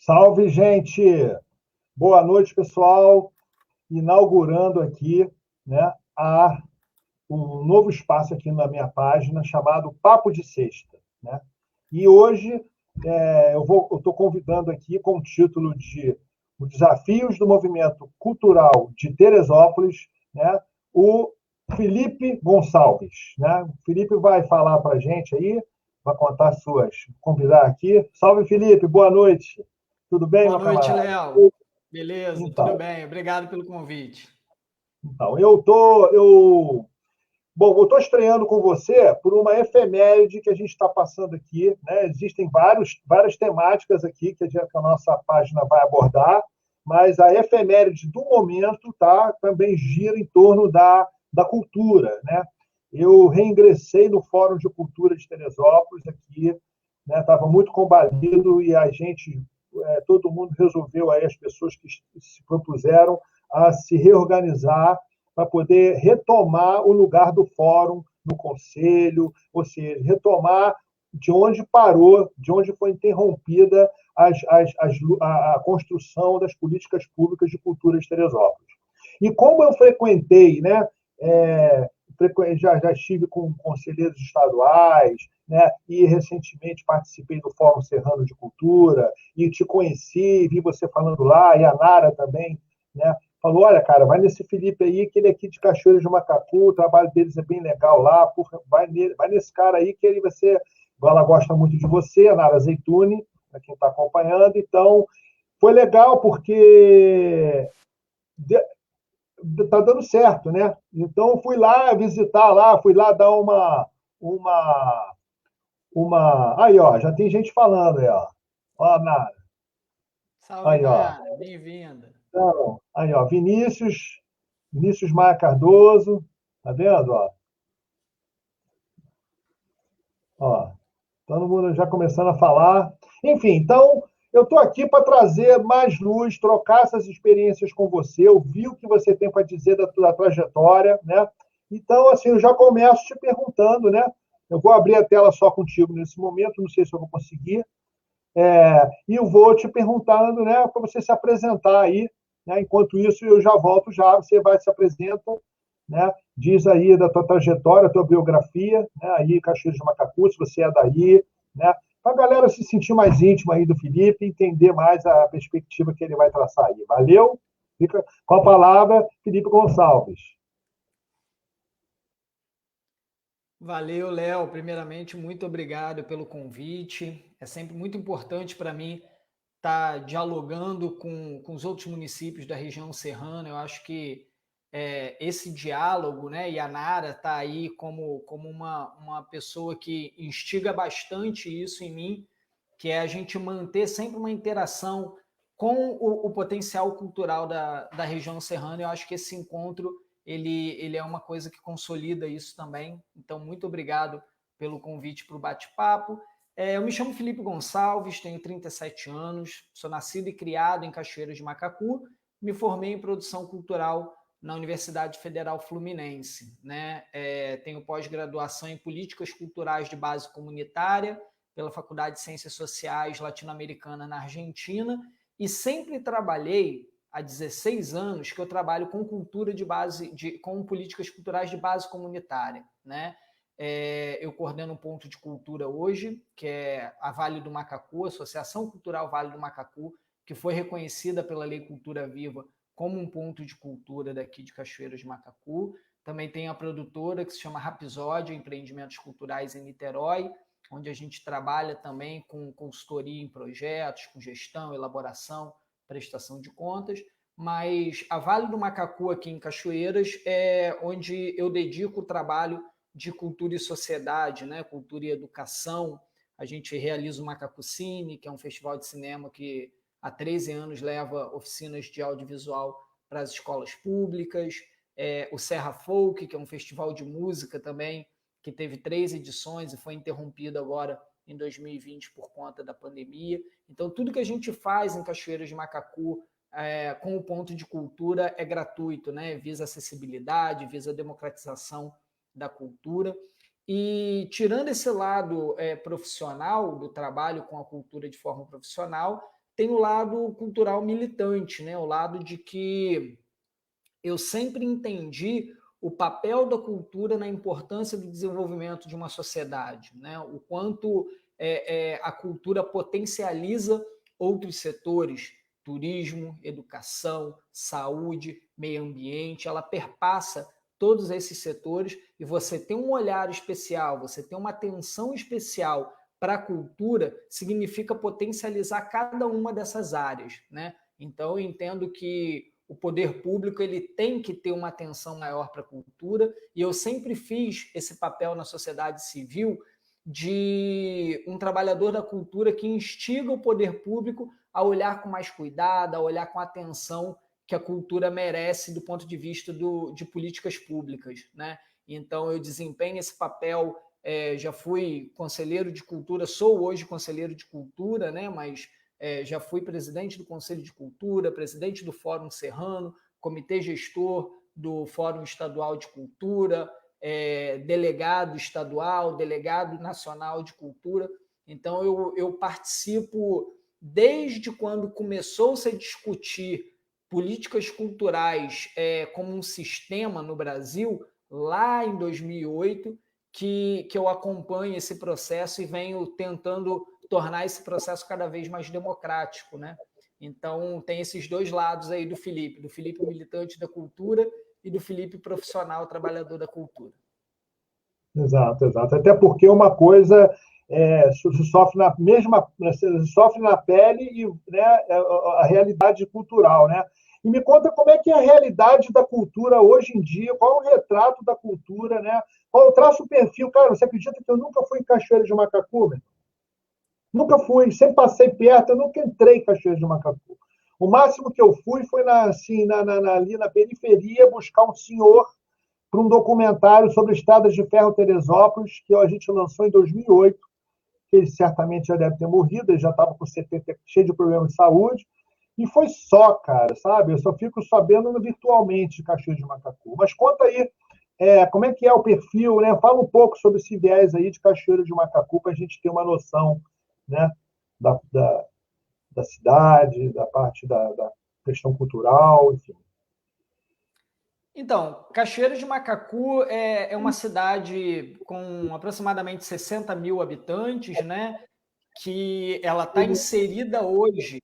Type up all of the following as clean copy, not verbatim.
Salve, gente! Boa noite, pessoal. Inaugurando aqui, né, um novo espaço aqui na minha página chamado Papo de Sexta, né? E hoje eu estou convidando aqui com o título de Os Desafios do Movimento Cultural de Teresópolis, né, o Felipe Gonçalves, né? O Felipe vai falar para a gente aí, vai contar convidar aqui. Salve, Felipe, boa noite. Tudo bem, Boa meu noite, camarada? Léo. Beleza, tudo Então, bem. Obrigado pelo convite. então eu estou estreando com você por uma efeméride que a gente está passando aqui, né? Existem várias temáticas aqui que a nossa página vai abordar, mas a efeméride do momento, tá, também gira em torno da cultura, né? Eu reingressei no Fórum de Cultura de Teresópolis aqui, né? Estava muito combalido e a gente, todo mundo resolveu aí, as pessoas que se propuseram a se reorganizar para poder retomar o lugar do fórum no conselho, ou seja, retomar de onde parou, de onde foi interrompida a construção das políticas públicas de cultura de Teresópolis. E como eu frequentei, né, já estive com conselheiros estaduais, né, e recentemente participei do Fórum Serrano de Cultura, e te conheci, vi você falando lá, e a Nara também, né, falou, olha, cara, vai nesse Felipe aí, que ele é aqui de Cachoeiras de Macacu, o trabalho deles é bem legal lá, porra, vai nesse cara aí, que ele vai ser... Ela gosta muito de você, a Nara Zeituni, para quem está acompanhando, então foi legal porque está dando certo, né? Então fui lá visitar lá, fui lá dar uma... Aí, ó, já tem gente falando aí, ó. Ó, Nara. Salve, Aí, ó. Nara. Bem-vinda. Então, aí, ó, Vinícius Maia Cardoso, tá vendo, ó? Ó, todo mundo já começando a falar. Enfim, então, eu estou aqui para trazer mais luz, trocar essas experiências com você, ouvir o que você tem para dizer da trajetória, né? Então, assim, eu já começo te perguntando, né? Eu vou abrir a tela só contigo nesse momento, não sei se eu vou conseguir. E eu vou te perguntando, né, para você se apresentar aí, né? Enquanto isso, eu já volto já, você vai se apresenta, né? Diz aí da tua trajetória, tua biografia, né? Aí Caxias de Macacu, se você é daí, né? Para a galera se sentir mais íntima aí do Felipe, entender mais a perspectiva que ele vai traçar aí. Valeu? Fica com a palavra, Felipe Gonçalves. Valeu, Léo. Primeiramente, muito obrigado pelo convite. É sempre muito importante para mim estar dialogando com os outros municípios da região serrana. Eu acho que esse diálogo, né, e a Nara está aí como uma pessoa que instiga bastante isso em mim, que é a gente manter sempre uma interação com o potencial cultural da região serrana. Eu acho que esse encontro ele é uma coisa que consolida isso também. Então, muito obrigado pelo convite para o bate-papo. Eu me chamo Felipe Gonçalves, tenho 37 anos, sou nascido e criado em Cachoeiras de Macacu, me formei em produção cultural na Universidade Federal Fluminense, né? Tenho pós-graduação em políticas culturais de base comunitária pela Faculdade de Ciências Sociais Latino-Americana na Argentina e sempre trabalhei há 16 anos que eu trabalho com cultura de base, com políticas culturais de base comunitária, né? Eu coordeno um ponto de cultura hoje, que é a Vale do Macacu, Associação Cultural Vale do Macacu, que foi reconhecida pela Lei Cultura Viva como um ponto de cultura daqui de Cachoeiras de Macacu. Também tem a produtora que se chama Rapisódio, Empreendimentos Culturais em Niterói, onde a gente trabalha também com consultoria em projetos, com gestão, elaboração, prestação de contas. Mas a Vale do Macacu aqui em Cachoeiras é onde eu dedico o trabalho de cultura e sociedade, né? Cultura e educação. A gente realiza o Macacu Cine, que é um festival de cinema que há 13 anos leva oficinas de audiovisual para as escolas públicas. O Serra Folk, que é um festival de música também, que teve 3 edições e foi interrompido agora em 2020 por conta da pandemia. Então, tudo que a gente faz em Cachoeiras de Macacu com o ponto de cultura é gratuito, né? Visa acessibilidade, visa democratização da cultura. E tirando esse lado profissional, do trabalho com a cultura de forma profissional, tem o lado cultural militante, né? O lado de que eu sempre entendi o papel da cultura na importância do desenvolvimento de uma sociedade, né? O quanto a cultura potencializa outros setores, turismo, educação, saúde, meio ambiente, ela perpassa todos esses setores e você tem um olhar especial, você tem uma atenção especial para a cultura, significa potencializar cada uma dessas áreas, né? Então, eu entendo que o poder público ele tem que ter uma atenção maior para a cultura, e eu sempre fiz esse papel na sociedade civil de um trabalhador da cultura que instiga o poder público a olhar com mais cuidado, a olhar com atenção que a cultura merece do ponto de vista de políticas públicas, né? Então, eu desempenho esse papel, já fui conselheiro de cultura, sou hoje conselheiro de cultura, né? Mas já fui presidente do Conselho de Cultura, presidente do Fórum Serrano, comitê gestor do Fórum Estadual de Cultura, delegado estadual, delegado nacional de cultura. Então, eu participo desde quando começou-se a discutir políticas culturais como um sistema no Brasil, lá em 2008, que eu acompanho esse processo e venho tentando tornar esse processo cada vez mais democrático, né? Então, tem esses dois lados aí do Felipe militante da cultura e do Felipe profissional trabalhador da cultura. Exato, exato. Até porque uma coisa sofre na mesma, sofre na pele e, né, a realidade cultural, né? E me conta como é que é a realidade da cultura hoje em dia, qual é o retrato da cultura, né? Qual traço o perfil? Cara, você acredita que eu nunca fui em Cachoeira de Macacu, meu? Nunca fui, sempre passei perto, eu nunca entrei em Cachoeira de Macacu. O máximo que eu fui foi ali na periferia buscar um senhor para um documentário sobre estradas de ferro Teresópolis, que a gente lançou em 2008, que ele certamente já deve ter morrido, ele já estava com 70, cheio de problemas de saúde, e foi só, cara, sabe? Eu só fico sabendo virtualmente de Cachoeira de Macacu. Mas conta aí, como é que é o perfil, né? Fala um pouco sobre esse viés aí de Cachoeira de Macacu, para a gente ter uma noção, né, da cidade, da parte da questão cultural, enfim. Então, Cachoeira de Macacu é uma cidade com aproximadamente 60 mil habitantes, né? Que ela está inserida hoje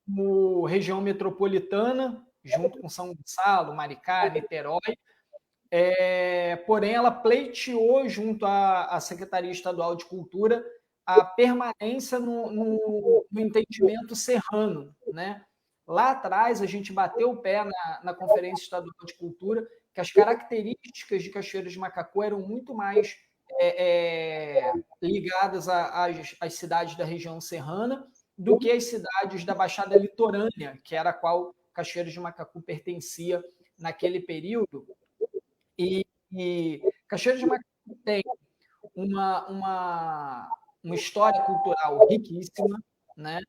no região metropolitana, junto com São Gonçalo, Maricá, Niterói. Porém, ela pleiteou junto à Secretaria Estadual de Cultura a permanência no entendimento serrano, né? Lá atrás, a gente bateu o pé na Conferência Estadual de Cultura que as características de Cachoeira de Macacu eram muito mais ligadas às cidades da região serrana do que as cidades da Baixada Litorânea, que era a qual Cachoeira de Macacu pertencia naquele período. E Cachoeira de Macacu tem uma história cultural riquíssima, né?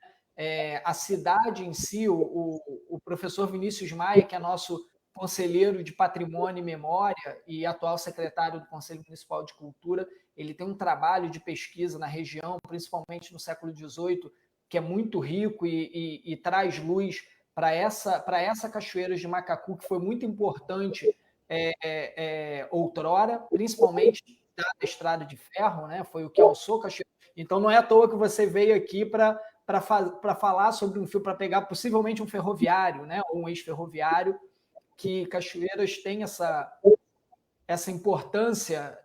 A cidade em si, o professor Vinícius Maia, que é nosso conselheiro de Patrimônio e Memória e atual secretário do Conselho Municipal de Cultura, ele tem um trabalho de pesquisa na região, principalmente no século XVIII, que é muito rico e traz luz para essa Cachoeira de Macacu, que foi muito importante outrora, principalmente da estrada de ferro, né? Foi o que alçou Cachoeira. Então, não é à toa que você veio aqui para falar sobre um fio, para pegar possivelmente um ferroviário, né? Ou um ex-ferroviário, que Cachoeiras tem essa importância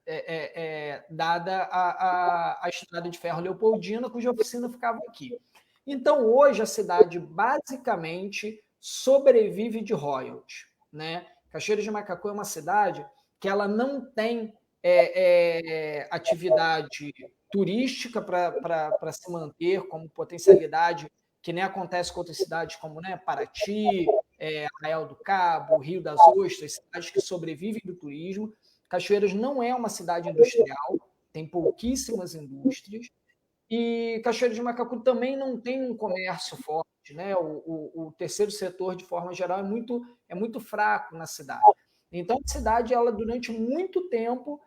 dada à estrada de ferro Leopoldina, cuja oficina ficava aqui. Então, hoje, a cidade basicamente sobrevive de royalties, né? Cachoeira de Macacu é uma cidade que ela não tem atividade turística para se manter como potencialidade, que nem acontece com outras cidades como, né, Paraty, Arraial do Cabo, Rio das Ostras, cidades que sobrevivem do turismo. Cachoeiras não é uma cidade industrial, tem pouquíssimas indústrias, e Cachoeira de Macacu também não tem um comércio forte, né? O terceiro setor, de forma geral, é muito fraco na cidade. Então, a cidade, ela durante muito tempo,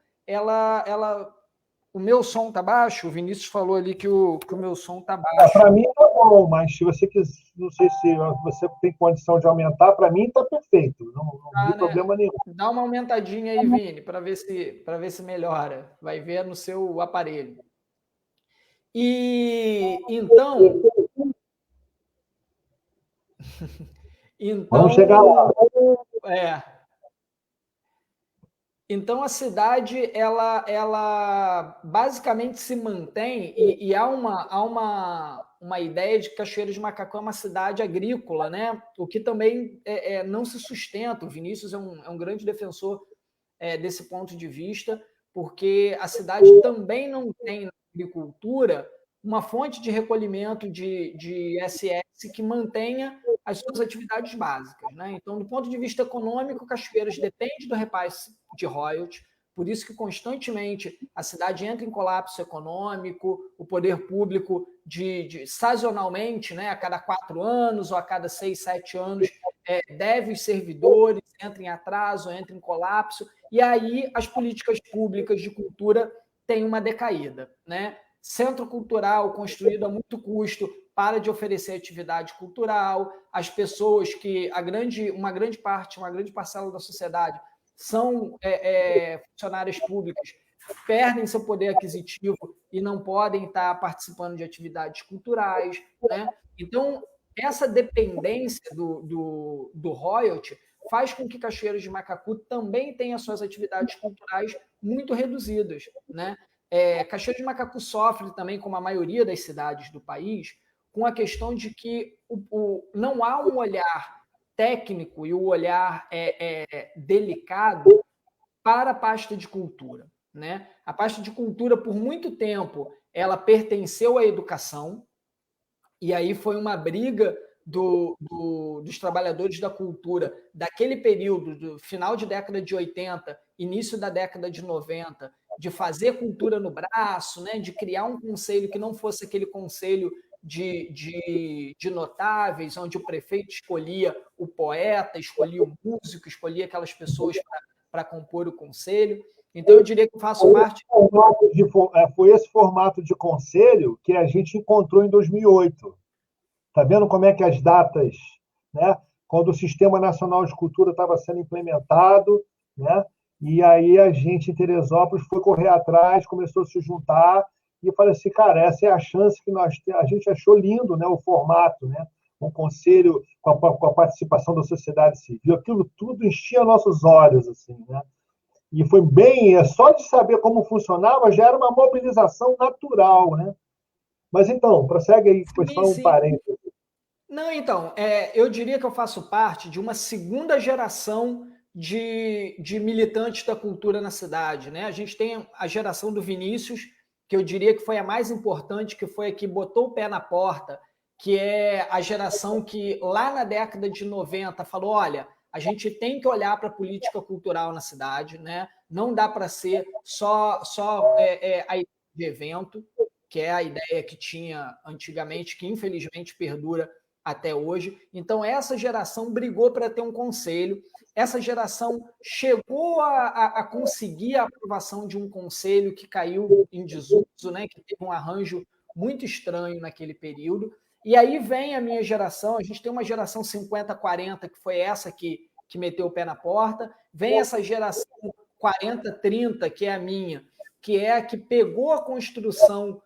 o meu som está baixo. O Vinícius falou ali que o meu som está baixo. Para mim bom, mas se você quiser, não sei se você tem condição de aumentar, para mim está perfeito, não tem Né? problema nenhum. Dá uma aumentadinha aí, Vini, para ver se melhora. Vai ver no seu aparelho. E então, Vamos chegar lá. é, então a cidade ela basicamente se mantém e há uma ideia de que Cachoeiro de Macacu é uma cidade agrícola, né? O que também não se sustenta. O Vinícius é um grande defensor desse ponto de vista, porque a cidade também não tem na agricultura uma fonte de recolhimento de SS que mantenha as suas atividades básicas. Né? Então, do ponto de vista econômico, Cachoeiras depende do repasse de royalties, por isso que constantemente a cidade entra em colapso econômico, o poder público sazonalmente, né, a cada 4 anos ou a cada 6, 7 anos, deve os servidores, entra em atraso, entra em colapso, e aí as políticas públicas de cultura têm uma decaída. Né? Centro cultural construído a muito custo para de oferecer atividade cultural, as pessoas que uma grande parcela da sociedade são funcionárias públicas, perdem seu poder aquisitivo e não podem estar participando de atividades culturais. Né? Então, essa dependência do royalty faz com que Cachoeiros de Macacu também tenha suas atividades culturais muito reduzidas. Né? Cachoeiros de Macacu sofre também, como a maioria das cidades do país, com a questão de que não há um olhar técnico e o olhar delicado para a pasta de cultura. Né? A pasta de cultura, por muito tempo, ela pertenceu à educação, e aí foi uma briga dos trabalhadores da cultura daquele período, do final de década de 80, início da década de 90, de fazer cultura no braço, né? De criar um conselho que não fosse aquele conselho de notáveis, onde o prefeito escolhia o poeta, escolhia o músico, escolhia aquelas pessoas para compor o conselho. Então, eu diria que eu faço parte... Foi esse formato de conselho que a gente encontrou em 2008. Está vendo como é que as datas, né? Quando o Sistema Nacional de Cultura estava sendo implementado, né? E aí a gente em Teresópolis foi correr atrás, começou a se juntar e eu falei assim, cara, essa é a chance que a gente achou lindo, né? O formato, né? Um conselho com a participação da sociedade civil, aquilo tudo enchia nossos olhos, assim, né? E foi bem, só de saber como funcionava já era uma mobilização natural, né? Mas então, prossegue aí, foi só um parênteses. Não, então, eu diria que eu faço parte de uma segunda geração de militantes da cultura na cidade. Né? A gente tem a geração do Vinícius, que eu diria que foi a mais importante, que foi a que botou o pé na porta, que é a geração que lá na década de 90 falou, olha, a gente tem que olhar para a política cultural na cidade, né? Não dá para ser só a ideia de evento, que é a ideia que tinha antigamente, que infelizmente perdura até hoje. Então, essa geração brigou para ter um conselho, essa geração chegou a conseguir a aprovação de um conselho que caiu em desuso, né, que teve um arranjo muito estranho naquele período. E aí vem a minha geração, a gente tem uma geração 50-40, que foi essa que meteu o pé na porta, vem essa geração 40-30, que é a minha, que é a que pegou a construção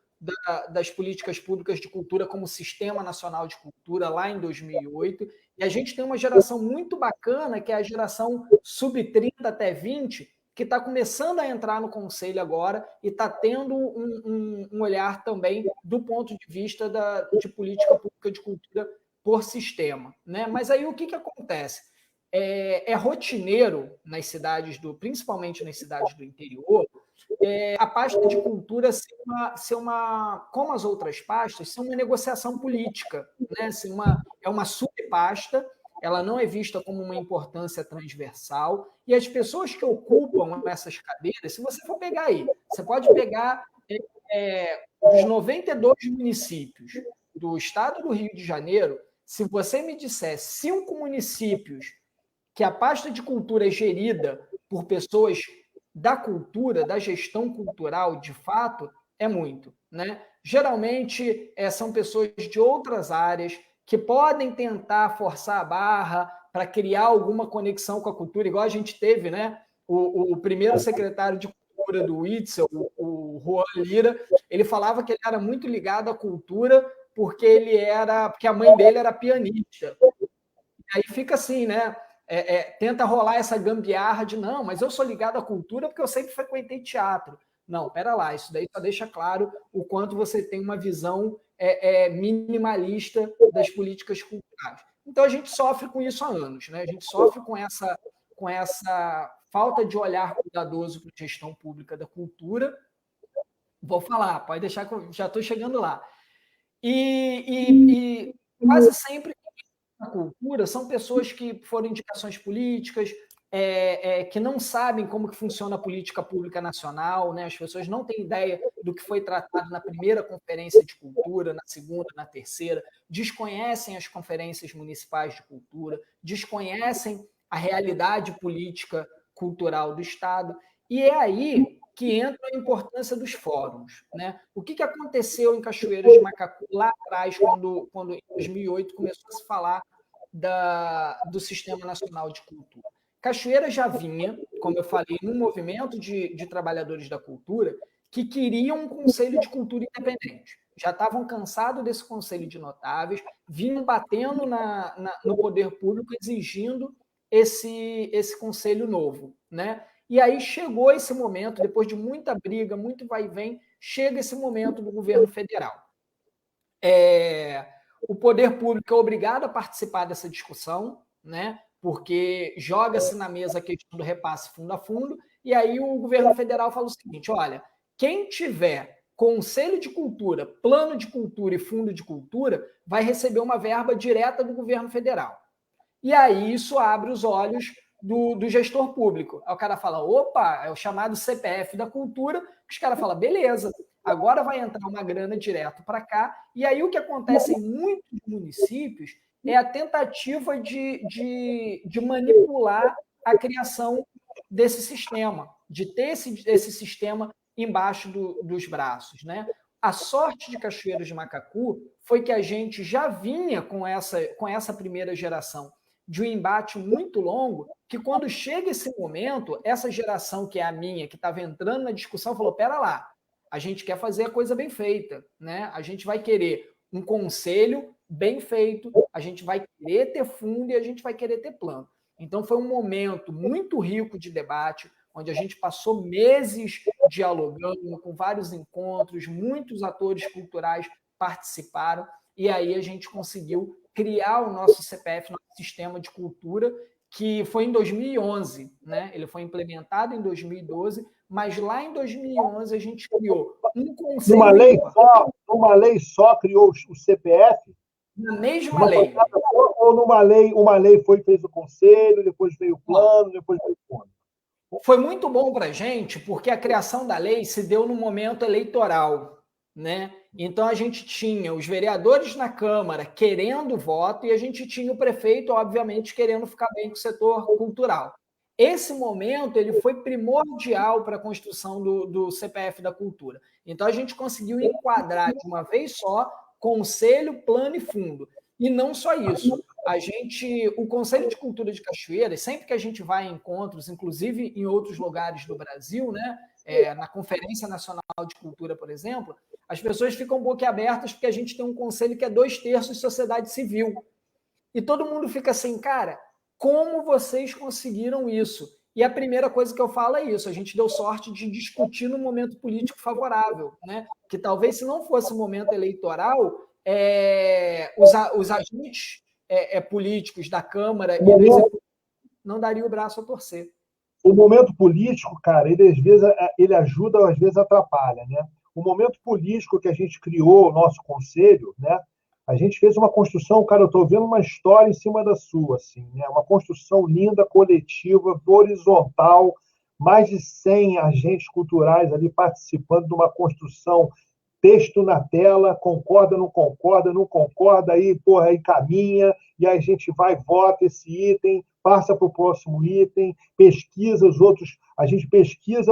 das políticas públicas de cultura como Sistema Nacional de Cultura, lá em 2008, e a gente tem uma geração muito bacana, que é a geração sub-30 até 20, que está começando a entrar no Conselho agora e está tendo um olhar também do ponto de vista de política pública de cultura por sistema. Né? Mas aí o que acontece? É rotineiro nas cidades, principalmente nas cidades do interior, a pasta de cultura ser como as outras pastas, ser uma negociação política. Né? É uma subpasta, ela não é vista como uma importância transversal, e as pessoas que ocupam essas cadeiras, se você for pegar aí, você pode pegar dos 92 municípios do estado do Rio de Janeiro, se você me disser 5 municípios que a pasta de cultura é gerida por pessoas da cultura, da gestão cultural, de fato, é muito, né? Geralmente são pessoas de outras áreas que podem tentar forçar a barra para criar alguma conexão com a cultura, igual a gente teve, né? O primeiro secretário de cultura do Witzel, o Juan Lira, ele falava que ele era muito ligado à cultura porque a mãe dele era pianista. E aí fica assim, né? Tenta rolar essa gambiarra de não, mas eu sou ligado à cultura porque eu sempre frequentei teatro. Não, pera lá, isso daí só deixa claro o quanto você tem uma visão minimalista das políticas culturais. Então a gente sofre com isso há anos, né? A gente sofre com essa falta de olhar cuidadoso para a gestão pública da cultura. Vou falar, pode deixar que eu já estou chegando lá. E quase sempre na cultura são pessoas que foram indicações políticas, que não sabem como que funciona a política pública nacional, né? As pessoas não têm ideia do que foi tratado na primeira conferência de cultura, na segunda, na terceira, desconhecem as conferências municipais de cultura, desconhecem a realidade política cultural do Estado, e é aí que entra a importância dos fóruns, né? O que aconteceu em Cachoeiras de Macacu lá atrás, quando em 2008 começou a se falar do Sistema Nacional de Cultura? Cachoeira já vinha, como eu falei, num movimento de trabalhadores da cultura que queriam um conselho de cultura independente. Já estavam cansados desse conselho de notáveis, vinham batendo no poder público exigindo esse conselho novo, né? E aí chegou esse momento, depois de muita briga, muito vai e vem, chega esse momento do governo federal. O poder público é obrigado a participar dessa discussão, né? Porque joga-se na mesa a questão do repasse fundo a fundo, e aí o governo federal fala o seguinte: olha, quem tiver Conselho de Cultura, Plano de Cultura e Fundo de Cultura vai receber uma verba direta do governo federal. E aí isso abre os olhos do gestor público. Aí o cara fala, opa, é o chamado CPF da cultura, que os caras falam, beleza, agora vai entrar uma grana direto para cá. E aí o que acontece em muitos municípios é a tentativa de manipular a criação desse sistema, de ter esse sistema embaixo dos braços, né? A sorte de Cachoeiras de Macacu foi que a gente já vinha com essa primeira geração de um embate muito longo, que quando chega esse momento, essa geração que é a minha, que estava entrando na discussão, falou, pera lá, a gente quer fazer a coisa bem feita, né? A gente vai querer um conselho bem feito, a gente vai querer ter fundo e a gente vai querer ter plano. Então foi um momento muito rico de debate, onde a gente passou meses dialogando, com vários encontros, muitos atores culturais participaram, e aí a gente conseguiu criar o nosso CPF, nosso sistema de cultura, que foi em 2011, né? Ele foi implementado em 2012, mas lá em 2011 a gente criou um conselho... Numa lei só criou o CPF? Na mesma lei. Ou uma lei fez o conselho, depois veio o plano, depois veio o fundo? Foi muito bom para a gente, porque a criação da lei se deu no momento eleitoral, né? Então a gente tinha os vereadores na Câmara querendo voto e a gente tinha o prefeito, obviamente, querendo ficar bem com o setor cultural. Esse momento ele foi primordial para a construção do CPF da cultura. Então a gente conseguiu enquadrar de uma vez só conselho, plano e fundo. E não só isso. O Conselho de Cultura de Cachoeiras, sempre que a gente vai em encontros, inclusive em outros lugares do Brasil, né, na Conferência Nacional de Cultura, por exemplo, as pessoas ficam boquiabertas porque a gente tem um conselho que é 2/3 sociedade civil. E todo mundo fica assim, cara, como vocês conseguiram isso? E a primeira coisa que eu falo é isso, a gente deu sorte de discutir no momento político favorável, né? Que talvez se não fosse o momento eleitoral, os agentes políticos da Câmara e do Executivo não dariam o braço a torcer. O momento político, cara, ele às vezes ele ajuda, às vezes atrapalha, né? O momento político que a gente criou, o nosso conselho, né? A gente fez uma construção, cara, eu estou vendo uma história em cima da sua, assim, né? Uma construção linda, coletiva, horizontal, mais de 100 agentes culturais ali participando de uma construção, texto na tela, concorda, não concorda, aí, porra, aí caminha, e aí a gente vai, vota esse item, passa para o próximo item, pesquisa os outros, a gente pesquisa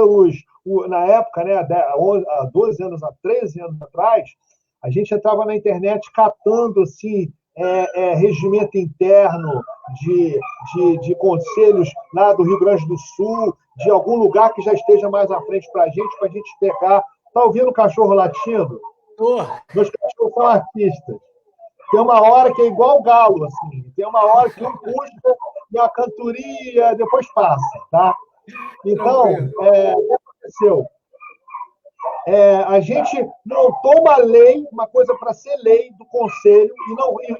na época, né, há 12 anos, há 13 anos atrás, a gente entrava na internet catando assim, regimento interno de conselhos lá do Rio Grande do Sul, de algum lugar que já esteja mais à frente para a gente pegar. Está ouvindo o cachorro latindo? Meus cachorros são artistas. Tem uma hora que é igual galo, assim. Tem uma hora que um puxa e uma cantoria, depois passa, tá? Então, o que aconteceu? A gente montou uma lei, uma coisa para ser lei do Conselho,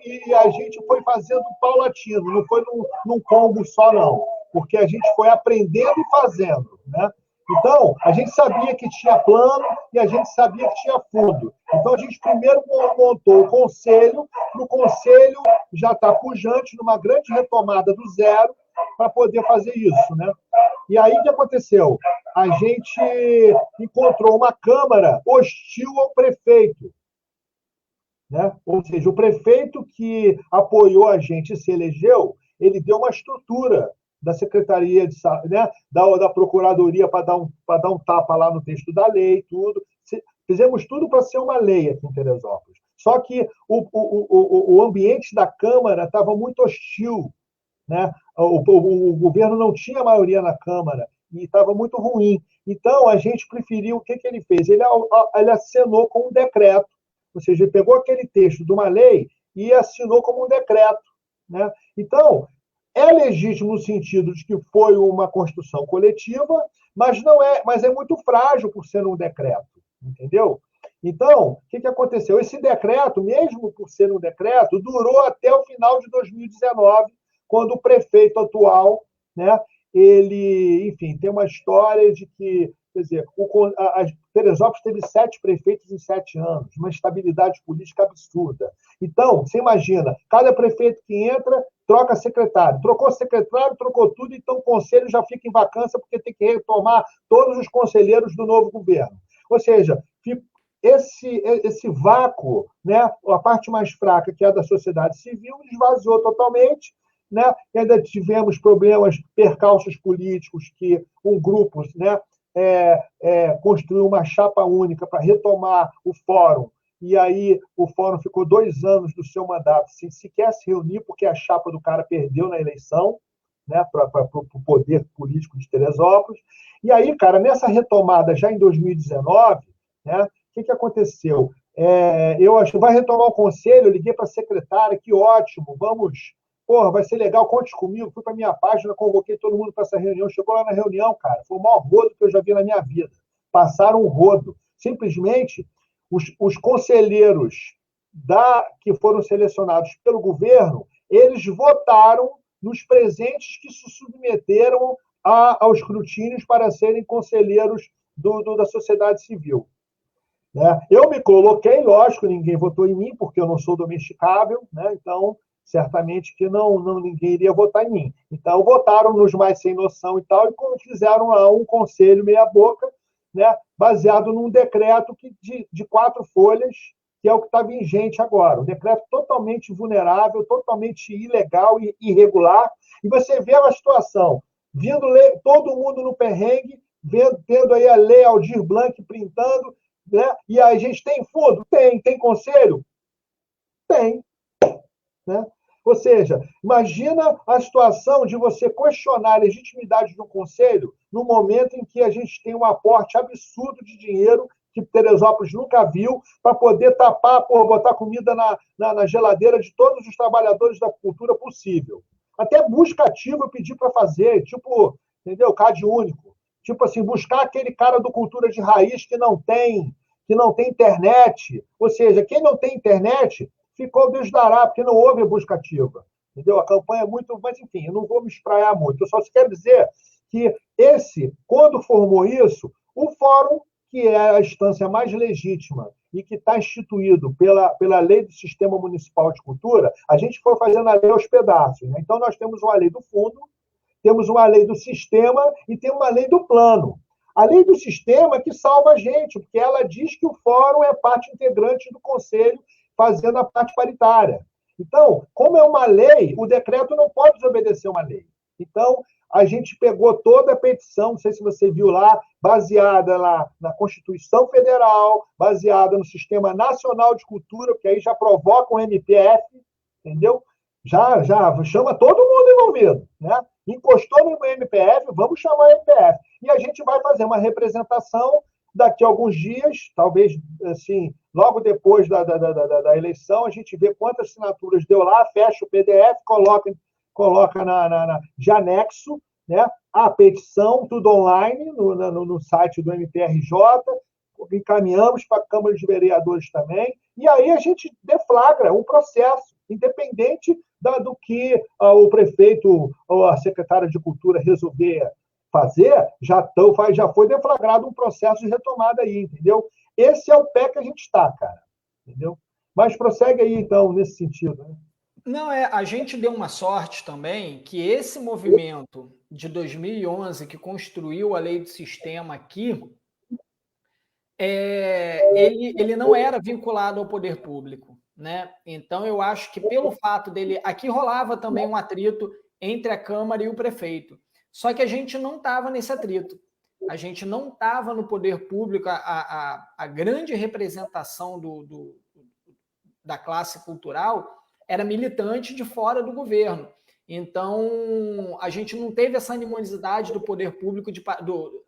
e a gente foi fazendo paulatino, não foi num combo só, não. Porque a gente foi aprendendo e fazendo, né? Então, a gente sabia que tinha plano e a gente sabia que tinha fundo. Então, a gente primeiro montou o Conselho, no Conselho já está pujante, numa grande retomada do zero, para poder fazer isso, né? E aí, o que aconteceu? A gente encontrou uma Câmara hostil ao prefeito, né? Ou seja, o prefeito que apoiou a gente e se elegeu, ele deu uma estrutura da Secretaria de Saúde, né? da Procuradoria para dar um tapa lá no texto da lei, tudo. Fizemos tudo para ser uma lei aqui em Teresópolis. Só que o ambiente da Câmara estava muito hostil, né? O governo não tinha maioria na Câmara e estava muito ruim. Então, a gente preferiu, o que ele fez? Ele assinou com um decreto, ou seja, ele pegou aquele texto de uma lei e assinou como um decreto, né? Então, é legítimo no sentido de que foi uma construção coletiva, mas é muito frágil por ser um decreto, entendeu? Então, o que aconteceu? Esse decreto, mesmo por ser um decreto, durou até o final de 2019, quando o prefeito atual, né, ele, enfim, tem uma história de que, quer dizer, Teresópolis teve 7 prefeitos em 7 anos, uma estabilidade política absurda. Então, você imagina, cada prefeito que entra, troca secretário. Trocou secretário, trocou tudo, então o conselho já fica em vacância porque tem que retomar todos os conselheiros do novo governo. Ou seja, esse vácuo, né, a parte mais fraca, que é a da sociedade civil, esvaziou totalmente, né? E ainda tivemos problemas, percalços políticos, que um grupo, né, construiu uma chapa única para retomar o fórum, e aí o fórum ficou 2 anos do seu mandato sem sequer se reunir, porque a chapa do cara perdeu na eleição, né, para o poder político de Teresópolis. E aí, cara, nessa retomada, já em 2019, né, o que aconteceu? Eu acho que vai retomar o conselho, eu liguei para a secretária, que ótimo, vamos... Porra, vai ser legal, conte comigo. Fui para minha página, convoquei todo mundo para essa reunião. Chegou lá na reunião, cara, foi o maior rodo que eu já vi na minha vida. Passaram um rodo. Simplesmente, os conselheiros que foram selecionados pelo governo, eles votaram nos presentes que se submeteram aos escrutínios para serem conselheiros da sociedade civil. Né? Eu me coloquei, lógico, ninguém votou em mim, porque eu não sou domesticável, né? Então, certamente que ninguém iria votar em mim. Então, votaram nos mais sem noção e tal, e fizeram lá um conselho meia-boca, né, baseado num decreto de 4 folhas, que é o que está vigente agora. Um decreto totalmente vulnerável, totalmente ilegal e irregular. E você vê a situação, vindo todo mundo no perrengue, tendo aí a lei Aldir Blanc printando, né? E a gente tem fundo? Tem conselho? Tem. Né? Ou seja, imagina a situação de você questionar a legitimidade de um conselho no momento em que a gente tem um aporte absurdo de dinheiro que Teresópolis nunca viu para poder tapar, botar comida na geladeira de todos os trabalhadores da cultura possível. Até busca ativa eu pedi para fazer, tipo, entendeu? CAD único. Tipo assim, buscar aquele cara do cultura de raiz que não tem internet. Ou seja, quem não tem internet ficou Deus dará, porque não houve busca ativa. Entendeu? A campanha é muito... Mas, enfim, eu não vou me espraiar muito. Eu só quero dizer que quando formou isso, o fórum, que é a instância mais legítima e que está instituído pela lei do Sistema Municipal de Cultura, a gente foi fazendo a lei aos pedaços. Né? Então, nós temos uma lei do fundo, temos uma lei do sistema e tem uma lei do plano. A lei do sistema que salva a gente, porque ela diz que o fórum é parte integrante do conselho, fazendo a parte paritária. Então, como é uma lei, o decreto não pode desobedecer uma lei. Então, a gente pegou toda a petição, não sei se você viu lá, baseada lá na Constituição Federal, baseada no Sistema Nacional de Cultura, porque aí já provoca um MPF, entendeu? Já chama todo mundo envolvido, né? Encostou no MPF, vamos chamar o MPF. E a gente vai fazer uma representação daqui a alguns dias, talvez assim, logo depois da eleição, a gente vê quantas assinaturas deu lá, fecha o PDF, coloca de anexo, né, a petição, tudo online, no site do MPRJ, encaminhamos para a Câmara de Vereadores também, e aí a gente deflagra um processo, independente do que o prefeito ou a secretária de Cultura resolver fazer, já foi deflagrado um processo de retomada aí, entendeu? Esse é o pé que a gente está, cara, entendeu? Mas prossegue aí, então, nesse sentido, né? Não, a gente deu uma sorte também que esse movimento de 2011 que construiu a lei do sistema aqui, ele não era vinculado ao poder público, né? Então eu acho que pelo fato dele, aqui rolava também um atrito entre a Câmara e o prefeito, só que a gente não estava nesse atrito, a gente não estava no poder público, a grande representação da classe cultural era militante de fora do governo. Então, a gente não teve essa animosidade do poder público,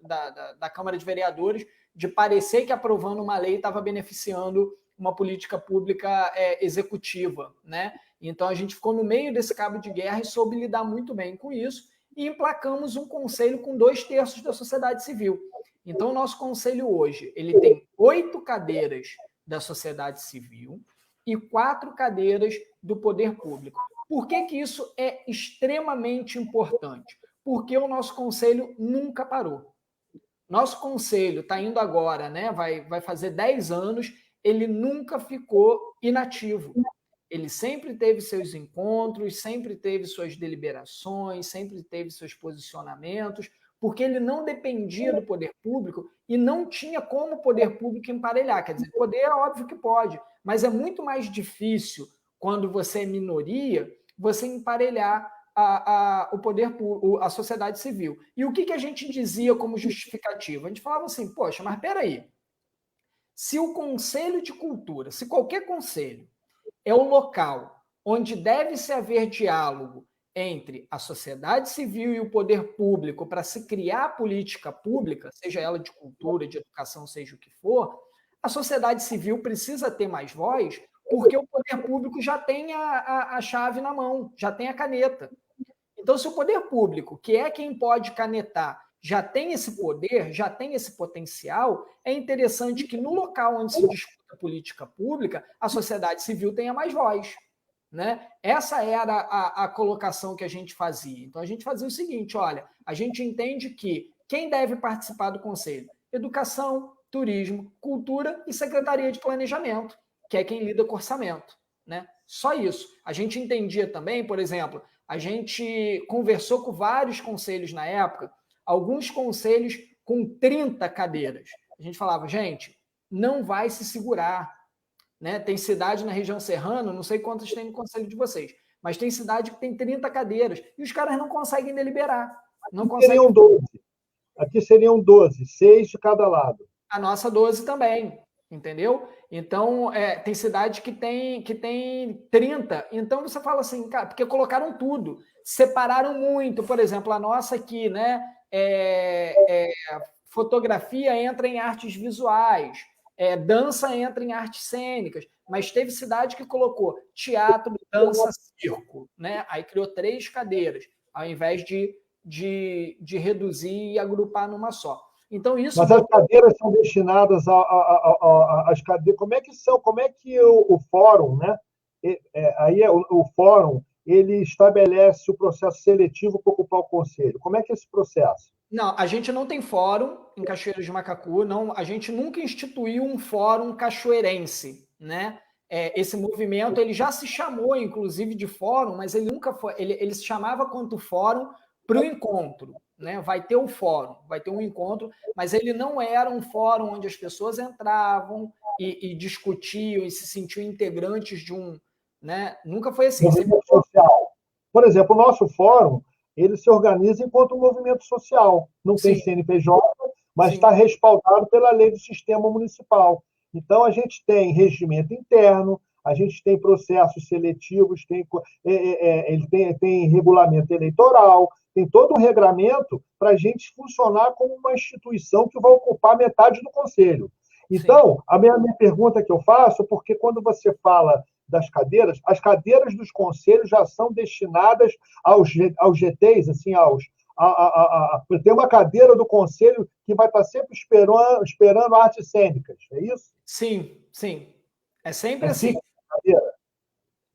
da Câmara de Vereadores, de parecer que aprovando uma lei estava beneficiando uma política pública executiva, né? Então, a gente ficou no meio desse cabo de guerra e soube lidar muito bem com isso e emplacamos um conselho com 2/3 da sociedade civil. Então, o nosso conselho hoje, ele tem 8 cadeiras da sociedade civil e 4 cadeiras do poder público. Por que isso é extremamente importante? Porque o nosso conselho nunca parou. Nosso conselho está indo agora, né? Vai fazer 10 anos, ele nunca ficou inativo. Ele sempre teve seus encontros, sempre teve suas deliberações, sempre teve seus posicionamentos, porque ele não dependia do poder público e não tinha como o poder público emparelhar. Quer dizer, poder é óbvio que pode, mas é muito mais difícil, quando você é minoria, você emparelhar o poder público, a sociedade civil. E o que a gente dizia como justificativa? A gente falava assim, poxa, mas peraí, se o Conselho de Cultura, se qualquer conselho é o local onde deve-se haver diálogo entre a sociedade civil e o poder público para se criar política pública, seja ela de cultura, de educação, seja o que for, a sociedade civil precisa ter mais voz, porque o poder público já tem a chave na mão, já tem a caneta. Então, se o poder público, que é quem pode canetar, já tem esse poder, já tem esse potencial, é interessante que no local onde se discuta política pública, a sociedade civil tenha mais voz. Né? Essa era a colocação que a gente fazia. Então, a gente fazia o seguinte, olha, a gente entende que quem deve participar do Conselho? Educação, turismo, cultura e Secretaria de Planejamento, que é quem lida com orçamento. Né? Só isso. A gente entendia também, por exemplo, a gente conversou com vários conselhos na época, alguns conselhos com 30 cadeiras. A gente falava, gente, não vai se segurar. Né? Tem cidade na região serrana, não sei quantas tem no conselho de vocês, mas tem cidade que tem 30 cadeiras e os caras não conseguem deliberar. Não conseguem... Seriam 12. Aqui seriam 12, 6 de cada lado. A nossa 12 também, entendeu? Então, tem cidade que tem 30. Então, você fala assim, cara, porque colocaram tudo. Separaram muito. Por exemplo, a nossa aqui, né? Fotografia entra em artes visuais. Dança entra em artes cênicas, mas teve cidade que colocou teatro, dança, circo, né? Aí criou 3 cadeiras, ao invés de reduzir e agrupar numa só. Então, isso. Mas as cadeiras são destinadas às cadeiras. Como é que são? Como é que o fórum, né? Aí o fórum ele estabelece o processo seletivo para ocupar o conselho. Como é que é esse processo? Não, a gente não tem fórum em Cachoeiro de Macacu, não, a gente nunca instituiu um fórum cachoeirense, né? Esse movimento ele já se chamou, inclusive, de fórum, mas ele nunca foi. Ele se chamava quanto fórum para o encontro, né? Vai ter um fórum, vai ter um encontro, mas ele não era um fórum onde as pessoas entravam e discutiam e se sentiam integrantes de um, né? Nunca foi assim. Movimento social. Por exemplo, o nosso fórum, ele se organiza enquanto um movimento social. Não tem Sim, CNPJ, mas sim, está respaldado pela lei do sistema municipal. Então, a gente tem regimento interno, a gente tem processos seletivos, ele tem regulamento eleitoral, tem todo um regramento para a gente funcionar como uma instituição que vai ocupar metade do conselho. sim, Então, a minha pergunta que eu faço, porque quando você fala das cadeiras, as cadeiras dos conselhos já são destinadas aos GTs, assim, tem uma cadeira do conselho que vai estar sempre esperando artes cênicas, é isso? sim, sim. É sempre É assim. fixa a cadeira?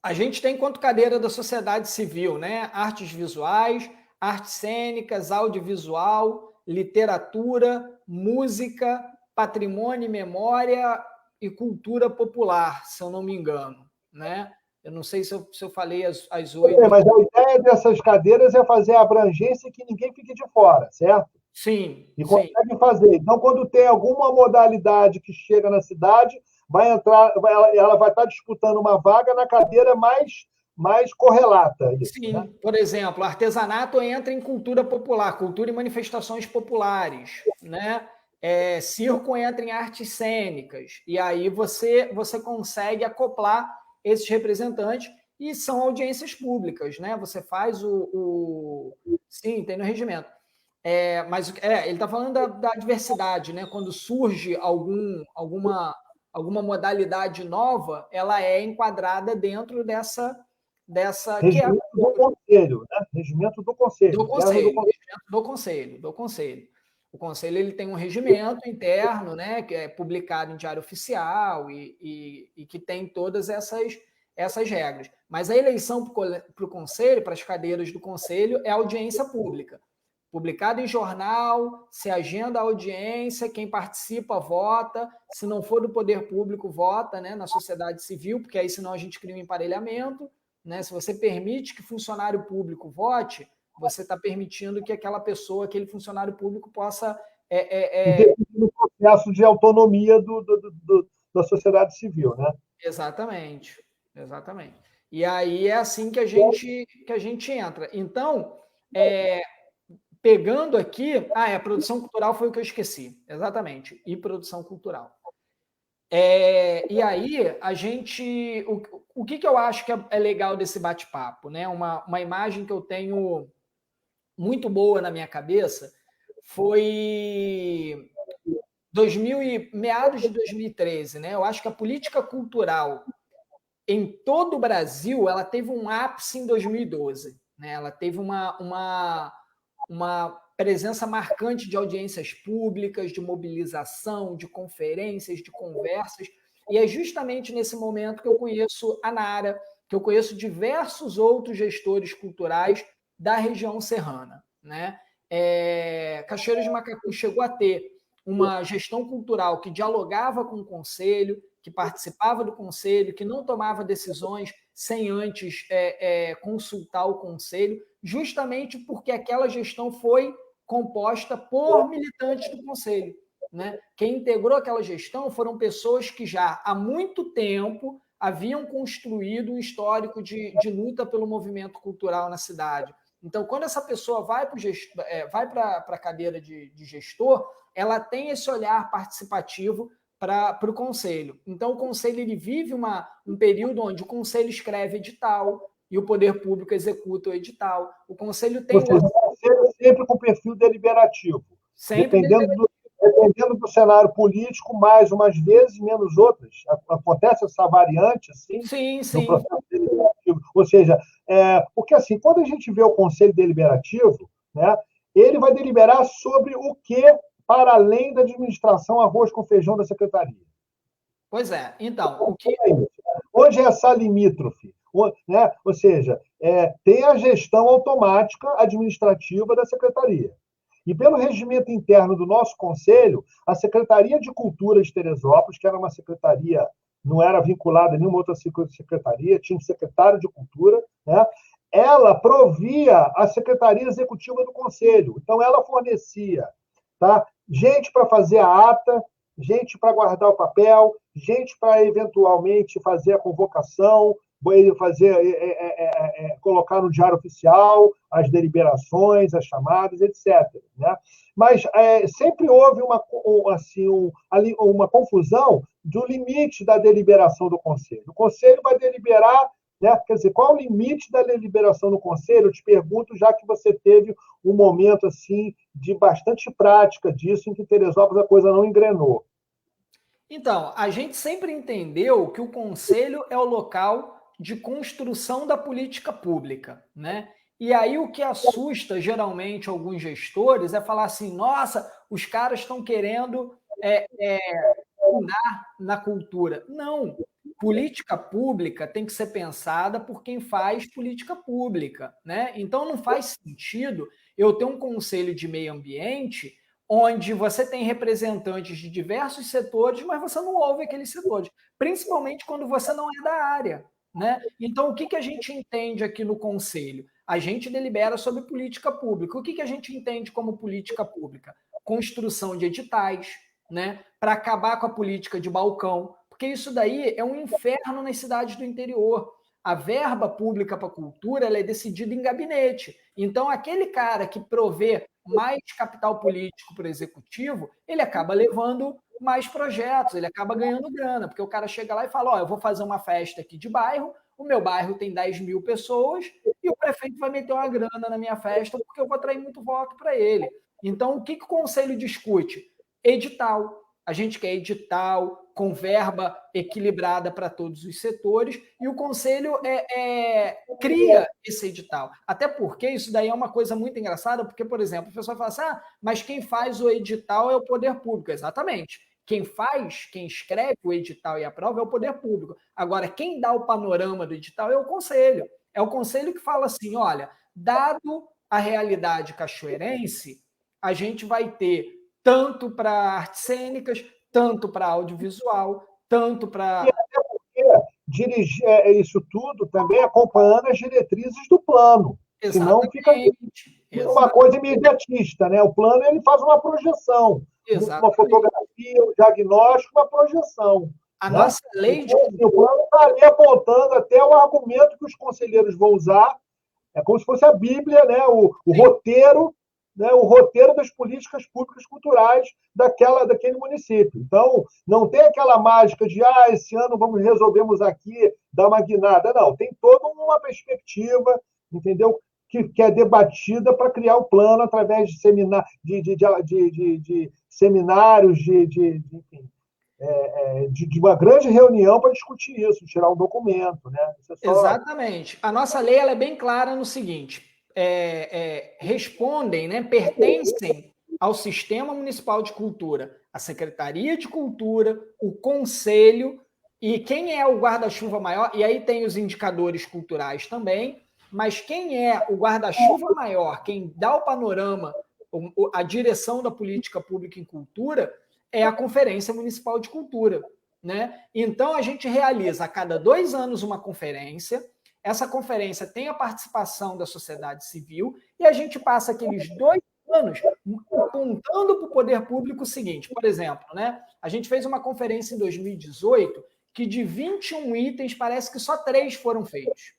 A gente tem enquanto cadeira da sociedade civil, né? Artes visuais, artes cênicas, audiovisual, literatura, música, patrimônio e memória e cultura popular, se eu não me engano, né? Eu não sei se eu falei as oito. Mas a ideia dessas cadeiras é fazer a abrangência que ninguém fique de fora, certo? Sim, E sim, consegue fazer. Então, quando tem alguma modalidade que chega na cidade, ela vai estar disputando uma vaga na cadeira mais correlata a isso, né? sim. Por exemplo, artesanato entra em cultura popular, cultura e manifestações populares, né? Circo entra em artes cênicas, e aí você consegue acoplar esses representantes e são audiências públicas, né? Você faz sim, tem no regimento. Mas ele está falando da diversidade, né? Quando surge alguma modalidade nova, ela é enquadrada dentro dessa que é Regimento do conselho, né? Regimento do conselho, do interno do conselho, conselho. do conselho. O conselho ele tem um regimento interno, né, que é publicado em diário oficial e que tem todas essas regras. Mas a eleição para o conselho, para as cadeiras do conselho, é audiência pública. Publicado em jornal, se agenda a audiência, quem participa vota, se não for do poder público, vota, né, na sociedade civil, porque aí senão a gente cria um emparelhamento, né? Se você permite que funcionário público vote, você está permitindo que aquela pessoa, aquele funcionário público possa. Interferir no processo de autonomia da sociedade civil, né? Exatamente, exatamente. E aí é assim que a gente entra. Então, é, pegando aqui. Produção cultural foi o que eu esqueci. Exatamente. E produção cultural. E aí, a gente. O que eu acho que é legal desse bate-papo, né? Uma imagem que eu tenho muito boa na minha cabeça foi meados de 2013, né? Eu acho que a política cultural em todo o Brasil ela teve um ápice em 2012, né? Ela teve uma presença marcante de audiências públicas, de mobilização, de conferências, de conversas. E é justamente nesse momento que eu conheço a Nara, que eu conheço diversos outros gestores culturais da região serrana, né? Cachoeira de Macacu chegou a ter uma gestão cultural que dialogava com o conselho, que participava do conselho, que não tomava decisões sem antes consultar o conselho, justamente porque aquela gestão foi composta por militantes do conselho. Né? Quem integrou aquela gestão foram pessoas que já há muito tempo haviam construído um histórico de luta pelo movimento cultural na cidade. Então, quando essa pessoa vai para a cadeira de gestor, ela tem esse olhar participativo para o conselho. Então, o conselho ele vive um período onde o conselho escreve edital e o poder público executa o edital. O conselho tem Ou seja, sempre com perfil deliberativo, sempre dependendo do cenário político, mais umas vezes, menos outras. Acontece essa variante, assim, sim, no sim, processo deliberativo. Ou seja, porque assim, quando a gente vê o conselho deliberativo, né, ele vai deliberar sobre o que para além da administração arroz com feijão da secretaria. pois é. Então, o que Onde é essa limítrofe? Né? Ou seja, tem a gestão automática administrativa da secretaria. E pelo regimento interno do nosso conselho, a Secretaria de Cultura de Teresópolis, que era uma secretaria, não era vinculada a nenhuma outra secretaria, tinha um secretário de Cultura, né? Ela provia a Secretaria Executiva do Conselho. Então, ela fornecia, tá? Gente para fazer a ata, gente para guardar o papel, gente para eventualmente fazer a convocação fazer, colocar no Diário Oficial as deliberações, as chamadas, etc. Né? Mas sempre houve uma confusão do limite da deliberação do Conselho. O Conselho vai deliberar, né? Quer dizer, qual é o limite da deliberação do Conselho? Eu te pergunto, já que você teve um momento assim de bastante prática disso, em que Teresópolis a coisa não engrenou. Então, a gente sempre entendeu que o Conselho é o local de construção da política pública, né? E aí o que assusta geralmente alguns gestores é falar assim, nossa, os caras estão querendo fundar na cultura. Não, política pública tem que ser pensada por quem faz política pública, né? Então não faz sentido eu ter um conselho de meio ambiente onde você tem representantes de diversos setores, mas você não ouve aqueles setores, principalmente quando você não é da área, né? Então, o que a gente entende aqui no Conselho? A gente delibera sobre política pública. O que a gente entende como política pública? Construção de editais, né? Para acabar com a política de balcão, porque isso daí é um inferno nas cidades do interior. A verba pública para a cultura ela é decidida em gabinete. Então, aquele cara que provê mais capital político para o executivo, ele acaba levando mais projetos, ele acaba ganhando grana, porque o cara chega lá e fala, eu vou fazer uma festa aqui de bairro, o meu bairro tem 10 mil pessoas e o prefeito vai meter uma grana na minha festa porque eu vou atrair muito voto para ele. Então, o que o conselho discute? Edital. A gente quer edital com verba equilibrada para todos os setores e o Conselho cria esse edital. Até porque isso daí é uma coisa muito engraçada, porque, por exemplo, o pessoal fala assim, mas quem faz o edital é o poder público. Exatamente. Quem escreve o edital e aprova é o poder público. Agora, quem dá o panorama do edital é o Conselho. É o Conselho que fala assim, olha, dado a realidade cachoeirense, a gente vai ter tanto para artes cênicas, tanto para audiovisual, tanto para... E até porque dirigir isso tudo também acompanhando as diretrizes do plano. Senão fica uma coisa imediatista, né? O plano ele faz uma projeção, uma fotografia, um diagnóstico, uma projeção. A nossa lei de... O plano está ali apontando até o argumento que os conselheiros vão usar. É como se fosse a Bíblia, né? O roteiro, né? O roteiro das políticas públicas culturais daquele município. Então, não tem aquela mágica de esse ano resolvemos aqui dar uma guinada. Não, tem toda uma perspectiva, entendeu? Que é debatida para criar o plano através de seminários, enfim, de uma grande reunião para discutir isso, tirar um documento. Né? Exatamente. A nossa lei ela é bem clara no seguinte: respondem, né, pertencem ao Sistema Municipal de Cultura, a Secretaria de Cultura, o Conselho, e quem é o guarda-chuva maior, e aí tem os indicadores culturais também, mas quem é o guarda-chuva maior, quem dá o panorama, a direção da política pública em cultura, é a Conferência Municipal de Cultura. Né? Então, a gente realiza a cada 2 anos uma conferência, essa conferência tem a participação da sociedade civil e a gente passa aqueles 2 anos apontando para o poder público o seguinte, por exemplo, né? A gente fez uma conferência em 2018 que de 21 itens parece que só 3 foram feitos.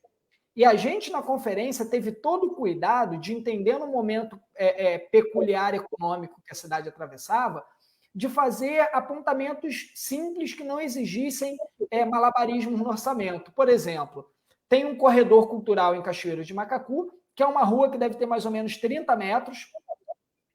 E a gente, na conferência, teve todo o cuidado de entender no momento peculiar econômico que a cidade atravessava, de fazer apontamentos simples que não exigissem malabarismo no orçamento. Por exemplo, tem um corredor cultural em Cachoeiras de Macacu, que é uma rua que deve ter mais ou menos 30 metros,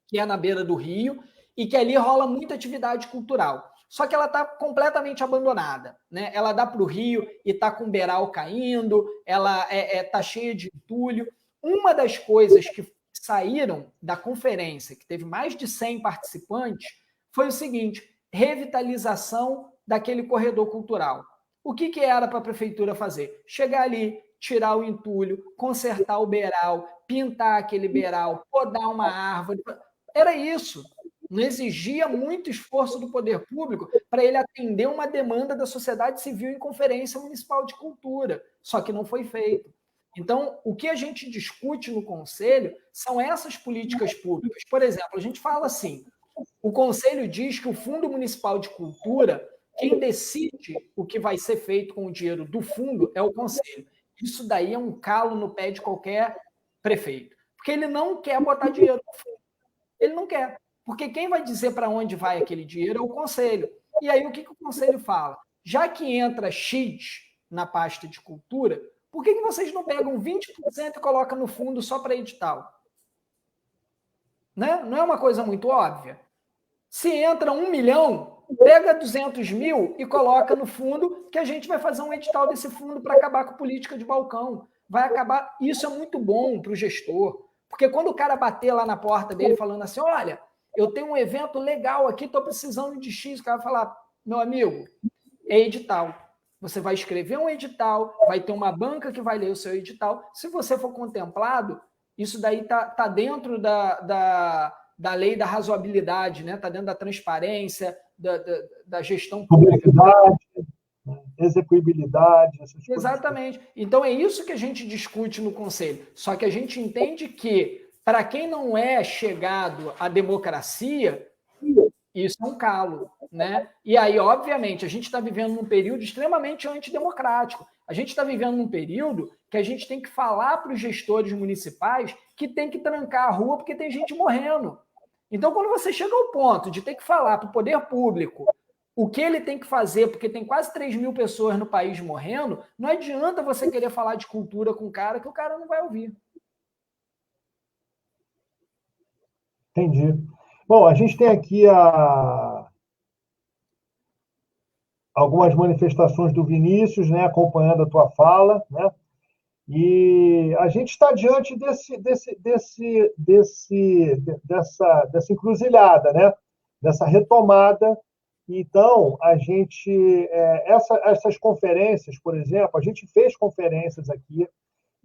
que é na beira do rio, e que ali rola muita atividade cultural. Só que ela está completamente abandonada. Né? Ela dá para o rio e está com beiral caindo, ela está cheia de entulho. Uma das coisas que saíram da conferência, que teve mais de 100 participantes, foi o seguinte: revitalização daquele corredor cultural. O que era para a prefeitura fazer? Chegar ali, tirar o entulho, consertar o beiral, pintar aquele beiral, podar uma árvore. Era isso. Não exigia muito esforço do poder público para ele atender uma demanda da sociedade civil em Conferência Municipal de Cultura. Só que não foi feito. Então, o que a gente discute no Conselho são essas políticas públicas. Por exemplo, a gente fala assim, o Conselho diz que o Fundo Municipal de Cultura Quem decide o que vai ser feito com o dinheiro do fundo é o conselho. Isso daí é um calo no pé de qualquer prefeito. Porque ele não quer botar dinheiro no fundo. Ele não quer. Porque quem vai dizer para onde vai aquele dinheiro é o conselho. E aí o que o conselho fala? Já que entra X na pasta de cultura, por que vocês não pegam 20% e colocam no fundo só para edital? Né? Não é uma coisa muito óbvia? Se entra 1 milhão, pega 200 mil e coloca no fundo, que a gente vai fazer um edital desse fundo para acabar com política de balcão. Vai acabar. Isso é muito bom para o gestor. Porque quando o cara bater lá na porta dele falando assim, olha, eu tenho um evento legal aqui, estou precisando de X, o cara vai falar, meu amigo, é edital. Você vai escrever um edital, vai ter uma banca que vai ler o seu edital. Se você for contemplado, isso daí está dentro da lei da razoabilidade, né? Está dentro da transparência, da gestão pública. Execuibilidade. Exatamente. Então, é isso que a gente discute no Conselho. Só que a gente entende que, para quem não é chegado à democracia, isso é um calo, né? E aí, obviamente, a gente está vivendo num período extremamente antidemocrático. A gente está vivendo num período que a gente tem que falar para os gestores municipais que tem que trancar a rua porque tem gente morrendo. Então, quando você chega ao ponto de ter que falar para o poder público o que ele tem que fazer, porque tem quase 3 mil pessoas no país morrendo, não adianta você querer falar de cultura com o cara que o cara não vai ouvir. Entendi. Bom, a gente tem aqui algumas manifestações do Vinícius, né, acompanhando a tua fala, né? E a gente está diante dessa encruzilhada, né? Dessa retomada. Então, a gente, essas conferências, por exemplo, a gente fez conferências aqui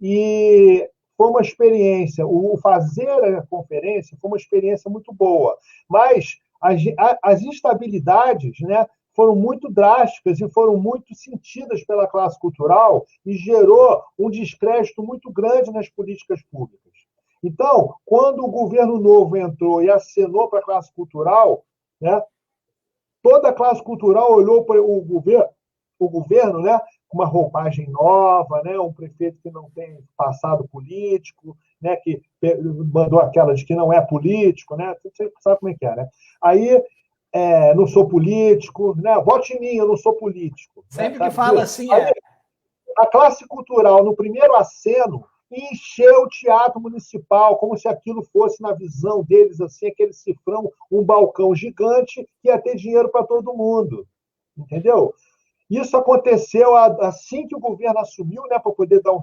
e foi uma experiência, o fazer a conferência foi uma experiência muito boa, mas as instabilidades, né, foram muito drásticas e foram muito sentidas pela classe cultural e gerou um descrédito muito grande nas políticas públicas. Então, quando o governo novo entrou e acenou para a classe cultural, né, toda a classe cultural olhou para o governo, né, com uma roupagem nova, né, um prefeito que não tem passado político, né, que mandou aquela de que não é político, né, você sabe como é que é, né? Aí, não sou político, né, vote em mim, eu não sou político. Sempre né, que fala assim, Aí, a classe cultural, no primeiro aceno, encheu o teatro municipal, como se aquilo fosse, na visão deles, assim, aquele cifrão, um balcão gigante que ia ter dinheiro para todo mundo. Entendeu? Isso aconteceu assim que o governo assumiu, né, para poder dar um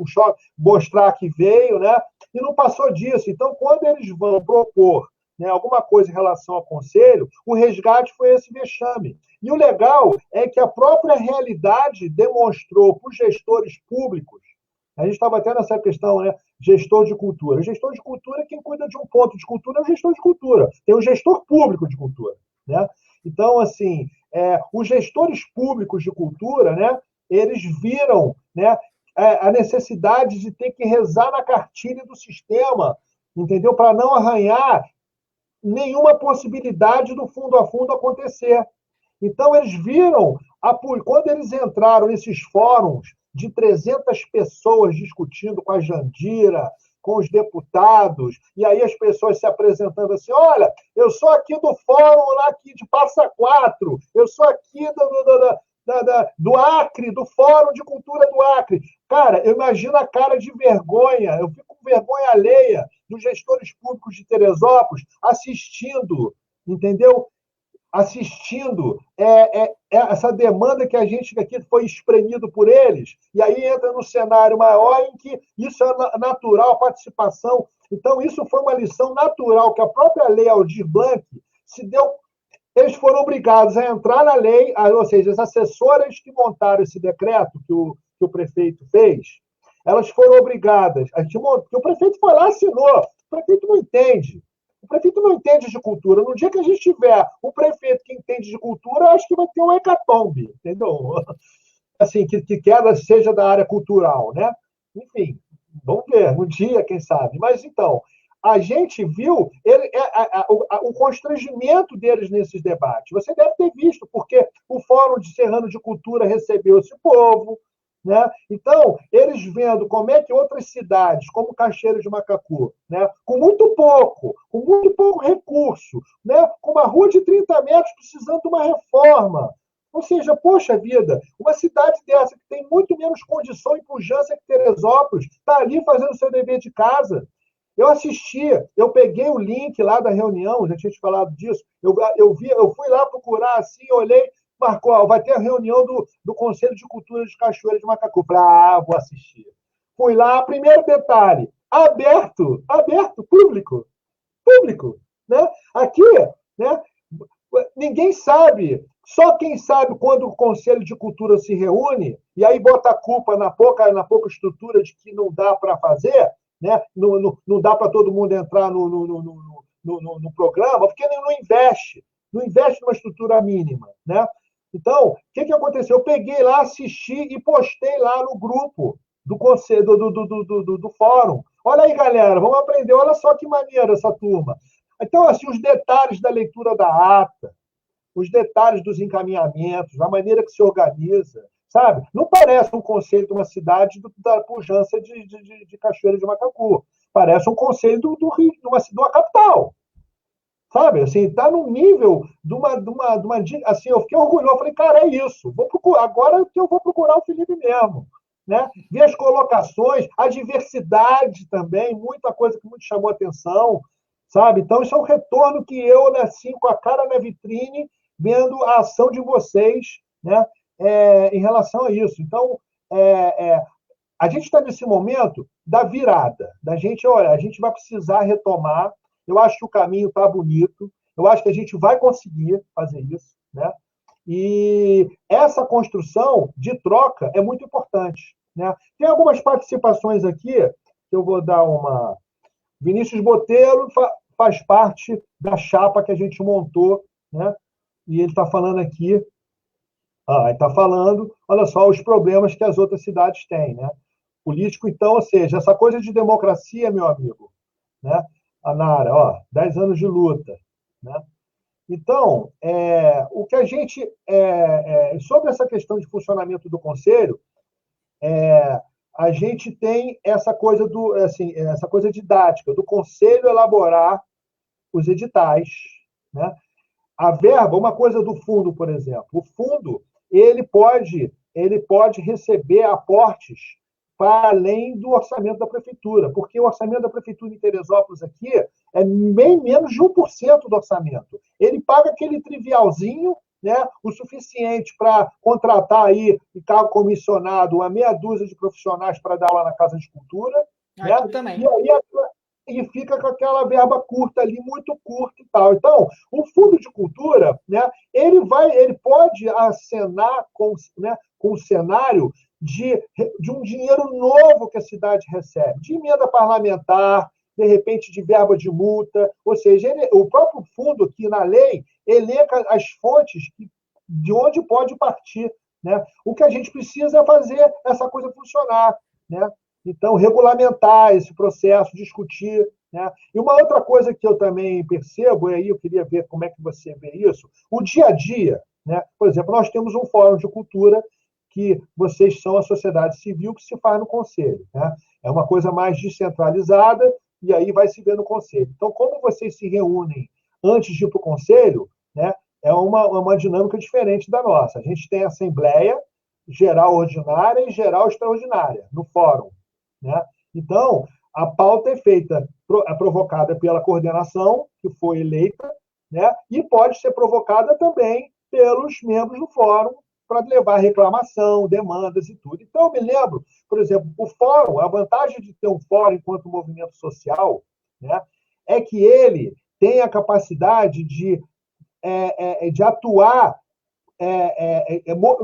choque, mostrar que veio, né, e não passou disso. Então, quando eles vão propor, né, alguma coisa em relação ao conselho, o resgate foi esse vexame. E o legal é que a própria realidade demonstrou para os gestores públicos. A gente estava até nessa questão, né? Gestor de cultura. O gestor de cultura, quem cuida de um ponto de cultura é o gestor de cultura. Tem o gestor público de cultura, né? Então, assim, os gestores públicos de cultura, né? Eles viram, né, a necessidade de ter que rezar na cartilha do sistema, entendeu? Para não arranhar nenhuma possibilidade do fundo a fundo acontecer. Então, eles viram, quando eles entraram nesses fóruns de 300 pessoas discutindo com a Jandira, com os deputados, e aí as pessoas se apresentando assim, olha, eu sou aqui do fórum lá aqui de Passa Quatro, eu sou aqui do Acre, do Fórum de Cultura do Acre. Cara, eu imagino a cara de vergonha, eu fico com vergonha alheia dos gestores públicos de Teresópolis assistindo, entendeu? Assistindo essa demanda que a gente aqui foi espremido por eles, e aí entra no cenário maior em que isso é natural, a participação. Então, isso foi uma lição natural que a própria lei Aldir Blanc se deu. Eles foram obrigados a entrar na lei, ou seja, as assessoras que montaram esse decreto que o prefeito fez, elas foram obrigadas, porque o prefeito foi lá e assinou, o prefeito não entende. O prefeito não entende de cultura. No dia que a gente tiver um prefeito que entende de cultura, acho que vai ter um hecatombe, entendeu? Assim, que seja da área cultural, né? Enfim, vamos ver, um dia, quem sabe. Mas, então, a gente viu o constrangimento deles nesses debates. Você deve ter visto, porque o Fórum de Serrano de Cultura recebeu esse povo, né? Então, eles vendo como é que outras cidades, como Cachoeira de Macacu, né, com muito pouco recurso, né, com uma rua de 30 metros precisando de uma reforma. Ou seja, poxa vida, uma cidade dessa que tem muito menos condição e pujança que Teresópolis, está ali fazendo o seu dever de casa. Eu assisti, eu peguei o link lá da reunião, já tinha te falado disso, eu fui lá procurar assim, olhei, marcou, ó, vai ter a reunião do Conselho de Cultura de Cachoeira de Macacu. Falei, vou assistir. Fui lá, primeiro detalhe, aberto, público. Né? Aqui, né, ninguém sabe, só quem sabe quando o Conselho de Cultura se reúne, e aí bota a culpa na pouca estrutura de que não dá para fazer, né? Não dá para todo mundo entrar no programa, porque não investe numa estrutura mínima. Né? Então, o que aconteceu? Eu peguei lá, assisti e postei lá no grupo do conselho, do fórum. Olha aí, galera, vamos aprender. Olha só que maneiro essa turma. Então, assim, os detalhes da leitura da ata, os detalhes dos encaminhamentos, a maneira que se organiza, sabe? Não parece um conselho de uma cidade da pujança de Cachoeira de Macacu. Parece um conselho do Rio, de uma capital. Sabe? Assim, está no nível de uma. Assim, eu fiquei orgulhoso. Falei, cara, é isso. Vou procurar. Agora que eu vou procurar o Felipe mesmo. Né? Ver as colocações, a diversidade também, muita coisa que muito chamou atenção. Sabe? Então, isso é um retorno que eu, assim, com a cara na vitrine, vendo a ação de vocês, né, em relação a isso. Então, a gente está nesse momento da virada, da gente, olha, a gente vai precisar retomar. Eu acho que o caminho está bonito, eu acho que a gente vai conseguir fazer isso, né? E essa construção de troca é muito importante. Né? Tem algumas participações aqui, que eu vou dar uma. Vinícius Botelho faz parte da chapa que a gente montou, né? E ele está falando aqui, ele está falando, olha só, os problemas que as outras cidades têm, né? Político, então, ou seja, essa coisa de democracia, meu amigo, né? A Nara, 10 anos de luta, né? Então, o que a gente, sobre essa questão de funcionamento do Conselho, a gente tem essa coisa essa coisa didática do Conselho elaborar os editais, né? A verba, uma coisa do fundo, por exemplo, o fundo ele pode receber aportes para além do orçamento da prefeitura, porque o orçamento da prefeitura de Teresópolis aqui é bem menos de 1% do orçamento. Ele paga aquele trivialzinho, né, o suficiente para contratar aí e cargo comissionado uma meia dúzia de profissionais para dar aula na Casa de Cultura. Aqui Né? também. E aí fica com aquela verba curta ali, muito curta e tal. Então, o Fundo de Cultura, né, ele pode acenar com o cenário de um dinheiro novo que a cidade recebe, de emenda parlamentar, de repente de verba de multa, ou seja, o próprio fundo aqui na lei elenca as fontes de onde pode partir. Né? O que a gente precisa é fazer essa coisa funcionar. Né? Então, regulamentar esse processo, discutir. Né? E uma outra coisa que eu também percebo, e aí eu queria ver como é que você vê isso, o dia a dia. Né? Por exemplo, nós temos um fórum de cultura que vocês são a sociedade civil que se faz no conselho. Né? É uma coisa mais descentralizada e aí vai se ver no conselho. Então, como vocês se reúnem antes de ir para o conselho, né, é uma dinâmica diferente da nossa. A gente tem assembleia geral ordinária e geral extraordinária no fórum. Né? Então, a pauta é feita, é provocada pela coordenação, que foi eleita, né, e pode ser provocada também pelos membros do fórum para levar reclamação, demandas e tudo. Então, eu me lembro, por exemplo, o fórum, a vantagem de ter um fórum enquanto movimento social, né, é que ele tem a capacidade de atuar,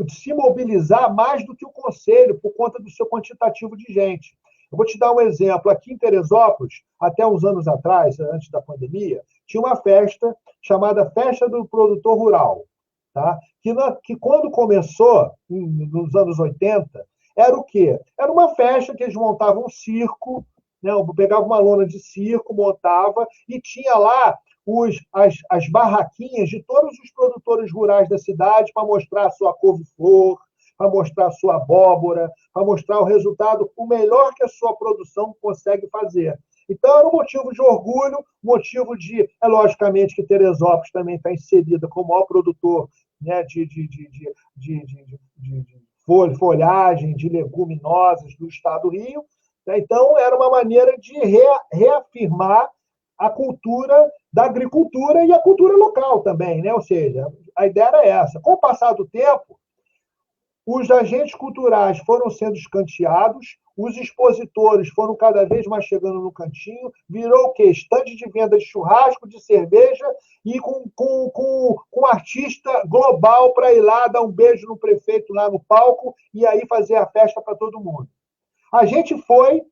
de se mobilizar mais do que o conselho, por conta do seu quantitativo de gente. Eu vou te dar um exemplo. Aqui em Teresópolis, até uns anos atrás, antes da pandemia, tinha uma festa chamada Festa do Produtor Rural. Tá? Que quando começou, nos anos 80, era o quê? Era uma festa que eles montavam um circo, né? Eu pegava uma lona de circo, montava, e tinha lá as barraquinhas de todos os produtores rurais da cidade para mostrar a sua couve-flor, para mostrar a sua abóbora, para mostrar o resultado, o melhor que a sua produção consegue fazer. Então, era um motivo de orgulho, motivo de. Logicamente que Teresópolis também está inserida como maior produtor, né, de folhagem, de leguminosas do estado do Rio. Então, era uma maneira de reafirmar a cultura da agricultura e a cultura local também, né? Ou seja, a ideia era essa. Com o passar do tempo, os agentes culturais foram sendo escanteados, os expositores foram cada vez mais chegando no cantinho, virou o quê? Estande de venda de churrasco, de cerveja, e com artista global para ir lá dar um beijo no prefeito lá no palco e aí fazer a festa para todo mundo. A gente foi,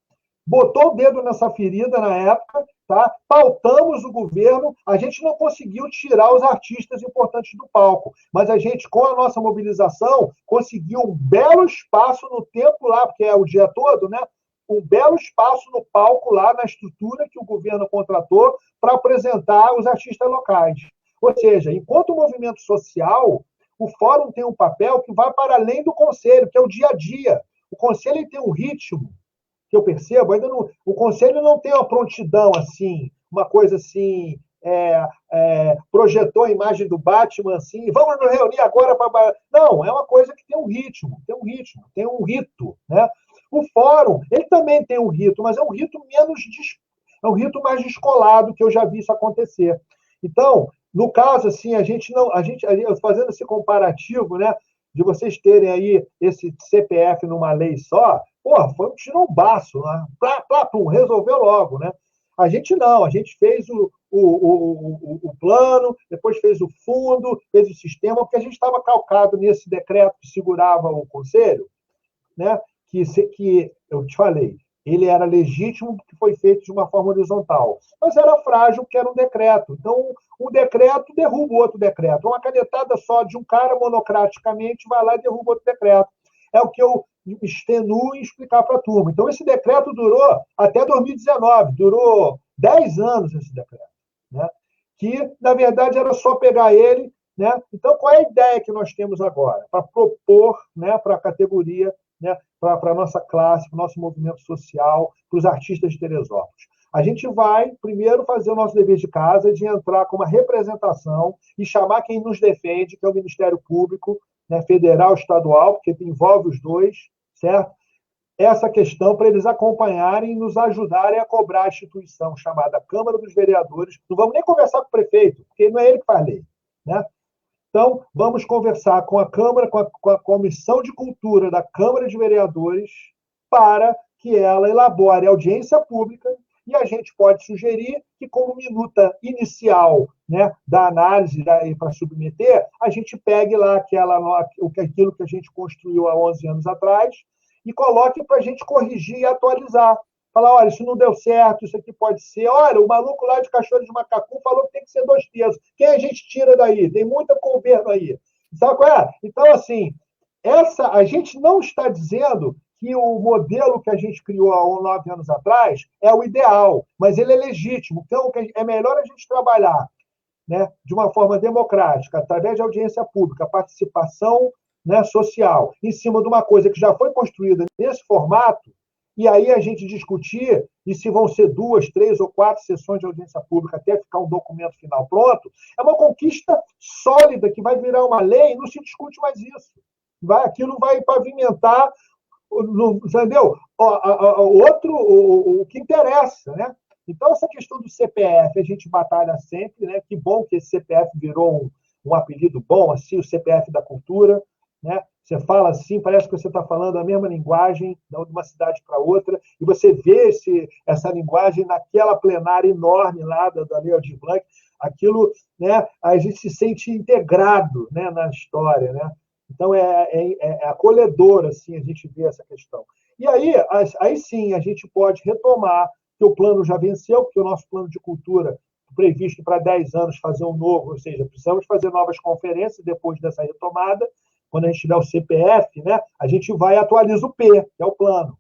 botou o dedo nessa ferida na época, tá? Pautamos o governo, a gente não conseguiu tirar os artistas importantes do palco, mas a gente, com a nossa mobilização, conseguiu um belo espaço no tempo lá, porque é o dia todo, né? Um belo espaço no palco lá, na estrutura que o governo contratou para apresentar os artistas locais. Ou seja, enquanto movimento social, o fórum tem um papel que vai para além do conselho, que é o dia a dia. O conselho tem um ritmo que eu percebo, ainda não, o conselho não tem uma prontidão assim, uma coisa assim, projetou a imagem do Batman assim, vamos nos reunir agora para. Não, é uma coisa que tem um ritmo, tem um rito, né? O fórum, ele também tem um rito, mas é um rito é um rito mais descolado, que eu já vi isso acontecer. Então, no caso, assim, fazendo esse comparativo, né, de vocês terem aí esse CPF numa lei só, porra, foi um tirombaço, né? Pum, resolveu logo, né? A gente não, a gente fez o plano, depois fez o fundo, fez o sistema, porque a gente estava calcado nesse decreto que segurava o conselho, né? Que eu te falei, ele era legítimo porque foi feito de uma forma horizontal, mas era frágil porque era um decreto. Então, um decreto derruba o outro decreto. Uma canetada só de um cara monocraticamente vai lá e derruba outro decreto. É o que eu extenuo em explicar para a turma. Então, esse decreto durou até 2019, durou 10 anos esse decreto, né? Que, na verdade, era só pegar ele, né? Então, qual é a ideia que nós temos agora? Para propor, né, para a categoria, né, para a nossa classe, para o nosso movimento social, para os artistas de Teresópolis. A gente vai, primeiro, fazer o nosso dever de casa, de entrar com uma representação e chamar quem nos defende, que é o Ministério Público, né, federal, estadual, porque envolve os dois, certo? Essa questão para eles acompanharem e nos ajudarem a cobrar a instituição chamada Câmara dos Vereadores. Não vamos nem conversar com o prefeito, porque não é ele que faz lei, né? Então, vamos conversar com a Câmara, com a Comissão de Cultura da Câmara de Vereadores, para que ela elabore audiência pública, e a gente pode sugerir que, como minuta inicial, né, da análise para submeter, a gente pegue lá aquilo que a gente construiu há 11 anos atrás e coloque para a gente corrigir e atualizar. Falar, olha, isso não deu certo, isso aqui pode ser. Olha, o maluco lá de Cachoeira de Macacu falou que tem que ser 2 terços. Quem a gente tira daí? Tem muita governo aí. Sabe qual é? Então, assim, a gente não está dizendo que o modelo que a gente criou há 9 anos atrás é o ideal, mas ele é legítimo. Então, é melhor a gente trabalhar, né, de uma forma democrática, através de audiência pública, participação, né, social, em cima de uma coisa que já foi construída nesse formato, e aí a gente discutir, e se vão ser 2, 3 ou 4 sessões de audiência pública até ficar um documento final pronto, é uma conquista sólida que vai virar uma lei e não se discute mais isso. Aquilo vai pavimentar, entendeu? O que interessa, né? Então, essa questão do CPF, a gente batalha sempre, né? Que bom que esse CPF virou um apelido bom, assim, o CPF da cultura, né? Você fala assim, parece que você está falando a mesma linguagem de uma cidade para outra, e você vê essa linguagem naquela plenária enorme lá da Lei Aldir Blanc, aquilo, né, a gente se sente integrado, né, na história, né? Então, é acolhedor, assim, a gente vê essa questão. E aí sim, a gente pode retomar, que o plano já venceu, porque o nosso plano de cultura previsto para 10 anos fazer um novo, ou seja, precisamos fazer novas conferências depois dessa retomada. Quando a gente tiver o CPF, né, a gente vai e atualiza o P, que é o plano,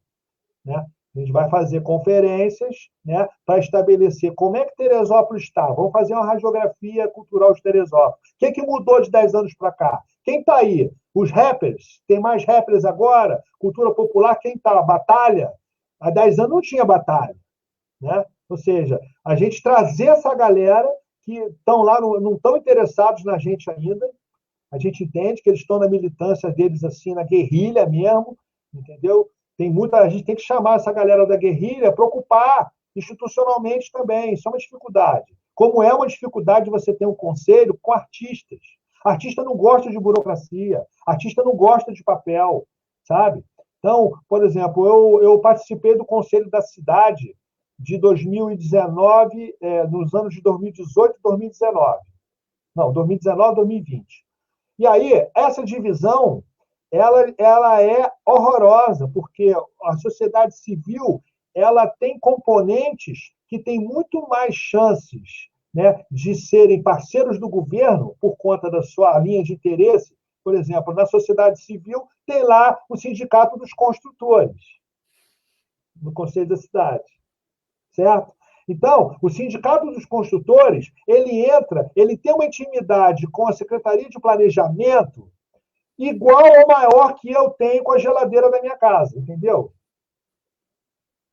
né? A gente vai fazer conferências, né, para estabelecer como é que Teresópolis está. Vamos fazer uma radiografia cultural de Teresópolis. O que mudou de 10 anos para cá? Quem está aí? Os rappers? Tem mais rappers agora? Cultura popular, quem está? Batalha? Há 10 anos não tinha batalha. Né? Ou seja, a gente trazer essa galera que estão lá, não estão interessados na gente ainda. A gente entende que eles estão na militância deles, assim, na guerrilha mesmo, entendeu? A gente tem que chamar essa galera da guerrilha para ocupar institucionalmente também. Isso é uma dificuldade. Como é uma dificuldade você ter um conselho com artistas. Artista não gosta de burocracia, artista não gosta de papel, sabe? Então, por exemplo, eu participei do conselho da cidade de 2019, nos anos de 2018 e 2019. Não, 2019 2020. E aí, essa divisão, ela é horrorosa, porque a sociedade civil ela tem componentes que têm muito mais chances, né, de serem parceiros do governo por conta da sua linha de interesse. Por exemplo, na sociedade civil tem lá o Sindicato dos Construtores, no Conselho da Cidade, certo? Então, o Sindicato dos Construtores, ele tem uma intimidade com a Secretaria de Planejamento igual ou maior que eu tenho com a geladeira da minha casa, entendeu?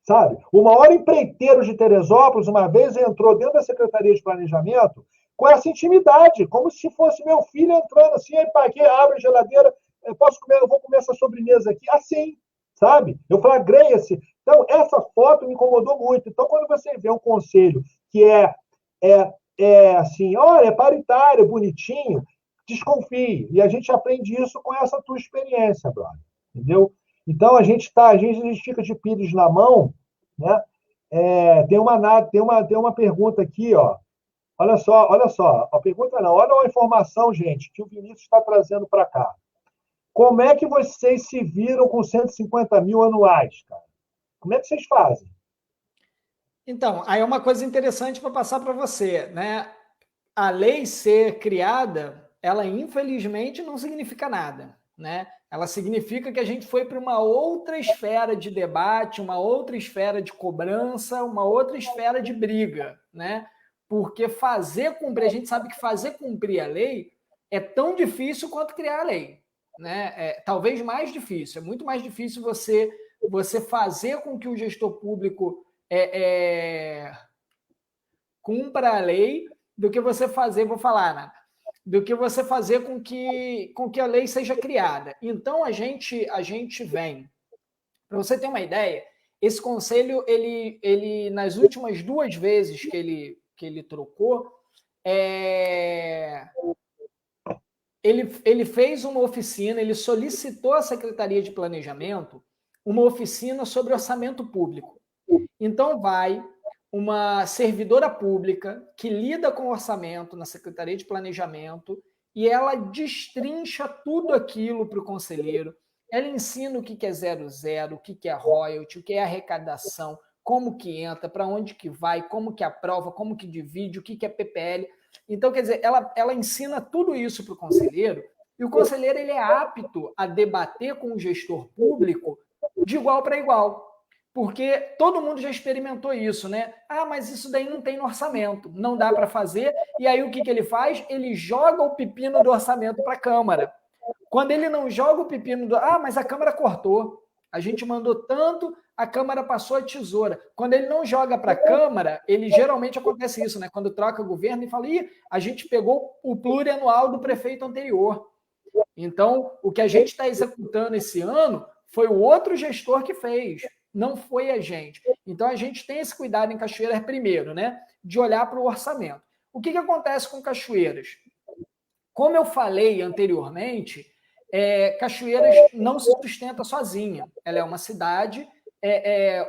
Sabe? O maior empreiteiro de Teresópolis, uma vez, entrou dentro da Secretaria de Planejamento com essa intimidade, como se fosse meu filho entrando assim, aí, pai, aqui abre a geladeira, eu vou comer essa sobremesa aqui, assim, sabe? Eu flagrei esse. Então, essa foto me incomodou muito. Então, quando você vê um conselho que é assim, olha, é paritário, bonitinho, desconfie. E a gente aprende isso com essa tua experiência, brother. Entendeu? Então, a gente fica de pires na mão, né? Tem uma pergunta aqui, ó. Olha só. A pergunta não, olha a informação, gente, que o Vinícius está trazendo para cá. Como é que vocês se viram com 150 mil anuais, cara? Como é que vocês fazem? Então, aí é uma coisa interessante para passar para você, né? A lei ser criada, ela infelizmente não significa nada, né? Ela significa que a gente foi para uma outra esfera de debate, uma outra esfera de cobrança, uma outra esfera de briga, né? Porque fazer cumprir, a gente sabe que fazer cumprir a lei é tão difícil quanto criar a lei, né? Talvez mais difícil, é muito mais difícil você fazer com que o gestor público cumpra a lei do que você fazer, vou falar, né? Do que você fazer com que a lei seja criada. Então, a gente vem. Para você ter uma ideia, esse conselho, ele nas últimas 2 vezes que ele trocou, ele fez uma oficina, ele solicitou à Secretaria de Planejamento uma oficina sobre orçamento público. Então, vai uma servidora pública que lida com orçamento na Secretaria de Planejamento e ela destrincha tudo aquilo para o conselheiro. Ela ensina o que é 00, o que é royalty, o que é arrecadação, como que entra, para onde que vai, como que aprova, como que divide, o que é PPL. Então, quer dizer, ela ensina tudo isso para o conselheiro e o conselheiro ele é apto a debater com o gestor público de igual para igual. Porque todo mundo já experimentou isso, né? Ah, mas isso daí não tem no orçamento, não dá para fazer. E aí o que ele faz? Ele joga o pepino do orçamento para a Câmara. Quando ele não joga o pepino do... Ah, mas a Câmara cortou. A gente mandou tanto, a Câmara passou a tesoura. Quando ele não joga para a Câmara, ele geralmente acontece isso, né? Quando troca o governo e fala, ih, a gente pegou o plurianual do prefeito anterior. Então, o que a gente está executando esse ano foi o outro gestor que fez, não foi a gente. Então, a gente tem esse cuidado em Cachoeiras primeiro, né? De olhar para o orçamento. O que acontece com Cachoeiras? Como eu falei anteriormente, Cachoeiras não se sustenta sozinha. Ela é uma cidade.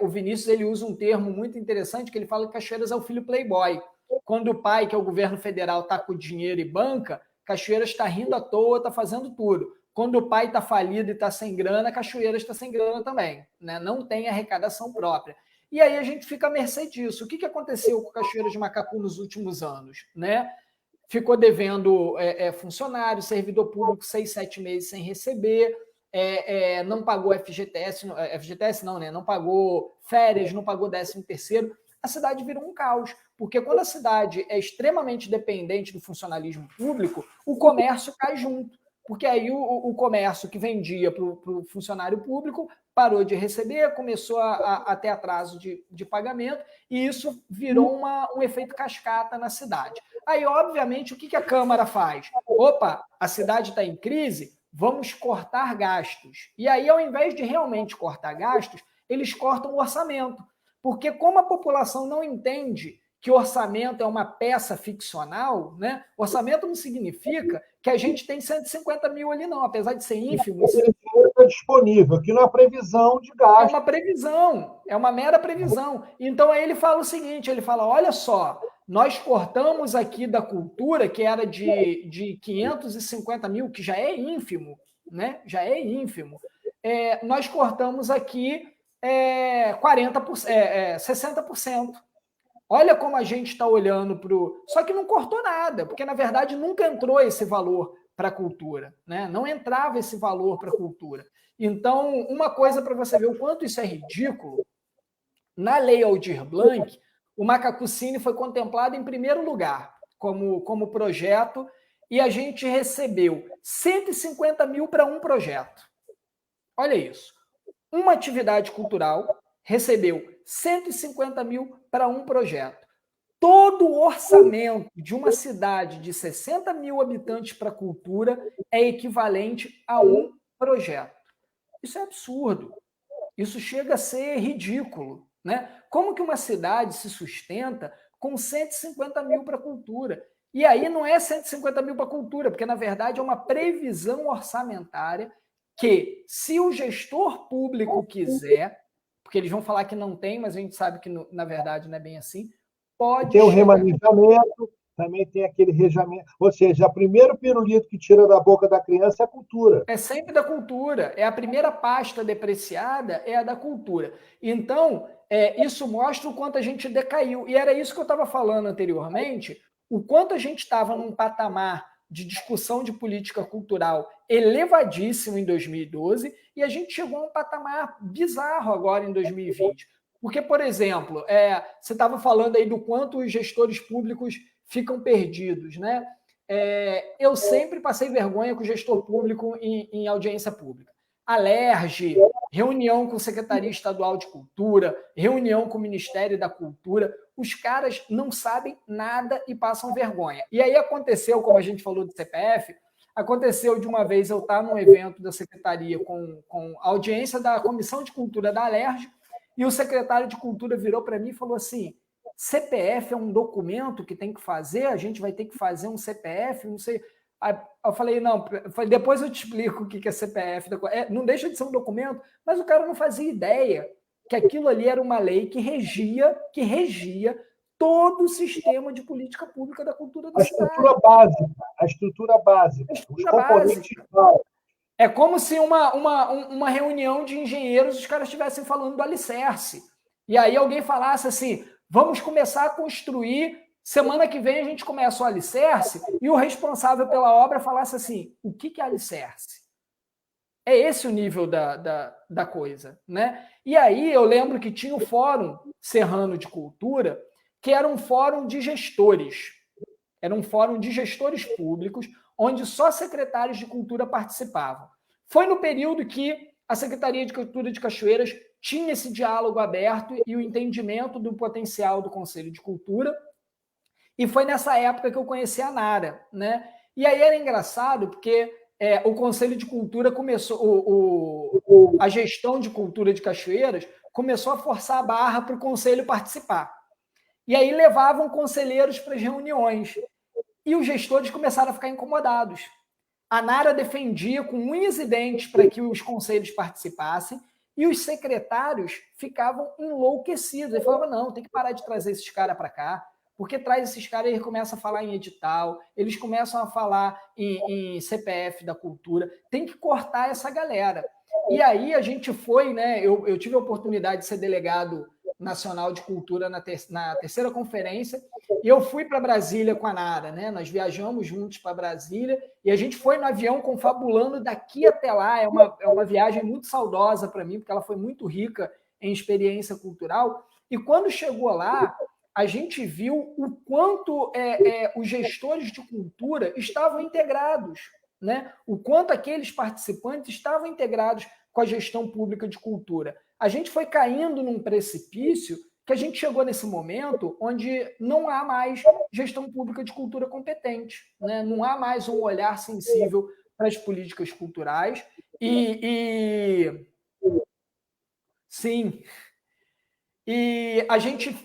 O Vinícius ele usa um termo muito interessante que ele fala que Cachoeiras é o filho playboy. Quando o pai, que é o governo federal, está com dinheiro e banca, Cachoeiras está rindo à toa, está fazendo tudo. Quando o pai está falido e está sem grana, Cachoeiras está sem grana também, né? Não tem arrecadação própria. E aí a gente fica à mercê disso. O que aconteceu com Cachoeiras de Macacu nos últimos anos, né? Ficou devendo funcionário, servidor público 6, 7 meses sem receber, não pagou FGTS, FGTS não, né? Não pagou férias, não pagou 13º, a cidade virou um caos. Porque quando a cidade é extremamente dependente do funcionalismo público, o comércio cai junto. Porque aí o comércio que vendia para o funcionário público parou de receber, começou a ter atraso de pagamento, e isso virou um efeito cascata na cidade. Aí, obviamente, o que a Câmara faz? Opa, a cidade está em crise, vamos cortar gastos. E aí, ao invés de realmente cortar gastos, eles cortam o orçamento. Porque como a população não entende que orçamento é uma peça ficcional, né? Orçamento não significa que a gente tem 150 mil ali, não, apesar de ser ínfimo. Esse dinheiro está disponível, aquilo é uma previsão de gasto. É uma previsão, é uma mera previsão. Então aí ele fala o seguinte, ele fala, olha só, nós cortamos aqui da cultura, que era de 550 mil, que já é ínfimo, né? Já é ínfimo. Nós cortamos aqui 60%. Olha como a gente está olhando para o... Só que não cortou nada, porque, na verdade, nunca entrou esse valor para a cultura, né? Não entrava esse valor para a cultura. Então, uma coisa para você ver o quanto isso é ridículo, na Lei Aldir Blanc, o Macacu Cine foi contemplado em primeiro lugar como projeto, e a gente recebeu 150 mil para um projeto. Olha isso. Uma atividade cultural recebeu 150 mil para um projeto. Todo o orçamento de uma cidade de 60 mil habitantes para cultura é equivalente a um projeto. Isso é absurdo. Isso chega a ser ridículo, né? Como que uma cidade se sustenta com 150 mil para cultura? E aí não é 150 mil para cultura, porque, na verdade, é uma previsão orçamentária que, se o gestor público quiser, porque eles vão falar que não tem, mas a gente sabe que, na verdade, não é bem assim, pode tem o remanejamento, também tem aquele regimento. Ou seja, o primeiro pirulito que tira da boca da criança é a cultura. É sempre da cultura. É a primeira pasta depreciada, é a da cultura. Então, isso mostra o quanto a gente decaiu. E era isso que eu estava falando anteriormente, o quanto a gente estava num patamar de discussão de política cultural elevadíssimo em 2012, e a gente chegou a um patamar bizarro agora em 2020. Porque, por exemplo, você estava falando aí do quanto os gestores públicos ficam perdidos, né? Eu sempre passei vergonha com o gestor público em audiência pública. Alerge, reunião com a Secretaria Estadual de Cultura, reunião com o Ministério da Cultura. Os caras não sabem nada e passam vergonha. E aí aconteceu, como a gente falou do CPF, aconteceu de uma vez eu estar num evento da Secretaria com a audiência da Comissão de Cultura da Alerj, e o secretário de Cultura virou para mim e falou assim: CPF é um documento que tem que fazer, a gente vai ter que fazer um CPF, não sei. Aí eu falei, não, depois eu te explico o que é CPF. Não deixa de ser um documento, mas o cara não fazia ideia que aquilo ali era uma lei que regia todo o sistema de política pública da cultura da cidade. A estrutura básica. Os componentes básicos. É como se uma reunião de engenheiros os caras estivessem falando do alicerce. E aí alguém falasse assim: vamos começar a construir, semana que vem a gente começa o alicerce, e o responsável pela obra falasse assim: o que é alicerce? É esse o nível da coisa, né? E aí eu lembro que tinha o Fórum Serrano de Cultura, que era um fórum de gestores. Era um fórum de gestores públicos, onde só secretários de cultura participavam. Foi no período que a Secretaria de Cultura de Cachoeiras tinha esse diálogo aberto e o entendimento do potencial do Conselho de Cultura, e foi nessa época que eu conheci a Nara, né? E aí era engraçado, porque o Conselho de Cultura começou, a gestão de cultura de Cachoeiras começou a forçar a barra para o Conselho participar. E aí levavam conselheiros para as reuniões. E os gestores começaram a ficar incomodados. A Nara defendia com unhas e dentes para que os conselhos participassem, e os secretários ficavam enlouquecidos. Eles falavam, não, tem que parar de trazer esses caras para cá, porque traz esses caras e eles começam a falar em edital, eles começam a falar em CPF da cultura, tem que cortar essa galera. E aí a gente foi, né? Eu tive a oportunidade de ser delegado Nacional de Cultura na terceira conferência, e eu fui para Brasília com a Nara, né? Nós viajamos juntos para Brasília, e a gente foi no avião confabulando daqui até lá. É uma viagem muito saudosa para mim, porque ela foi muito rica em experiência cultural, e quando chegou lá, a gente viu o quanto os gestores de cultura estavam integrados, né? O quanto aqueles participantes estavam integrados com a gestão pública de cultura. A gente foi caindo num precipício que a gente chegou nesse momento onde não há mais gestão pública de cultura competente, né? Não há mais um olhar sensível para as políticas culturais sim, e a gente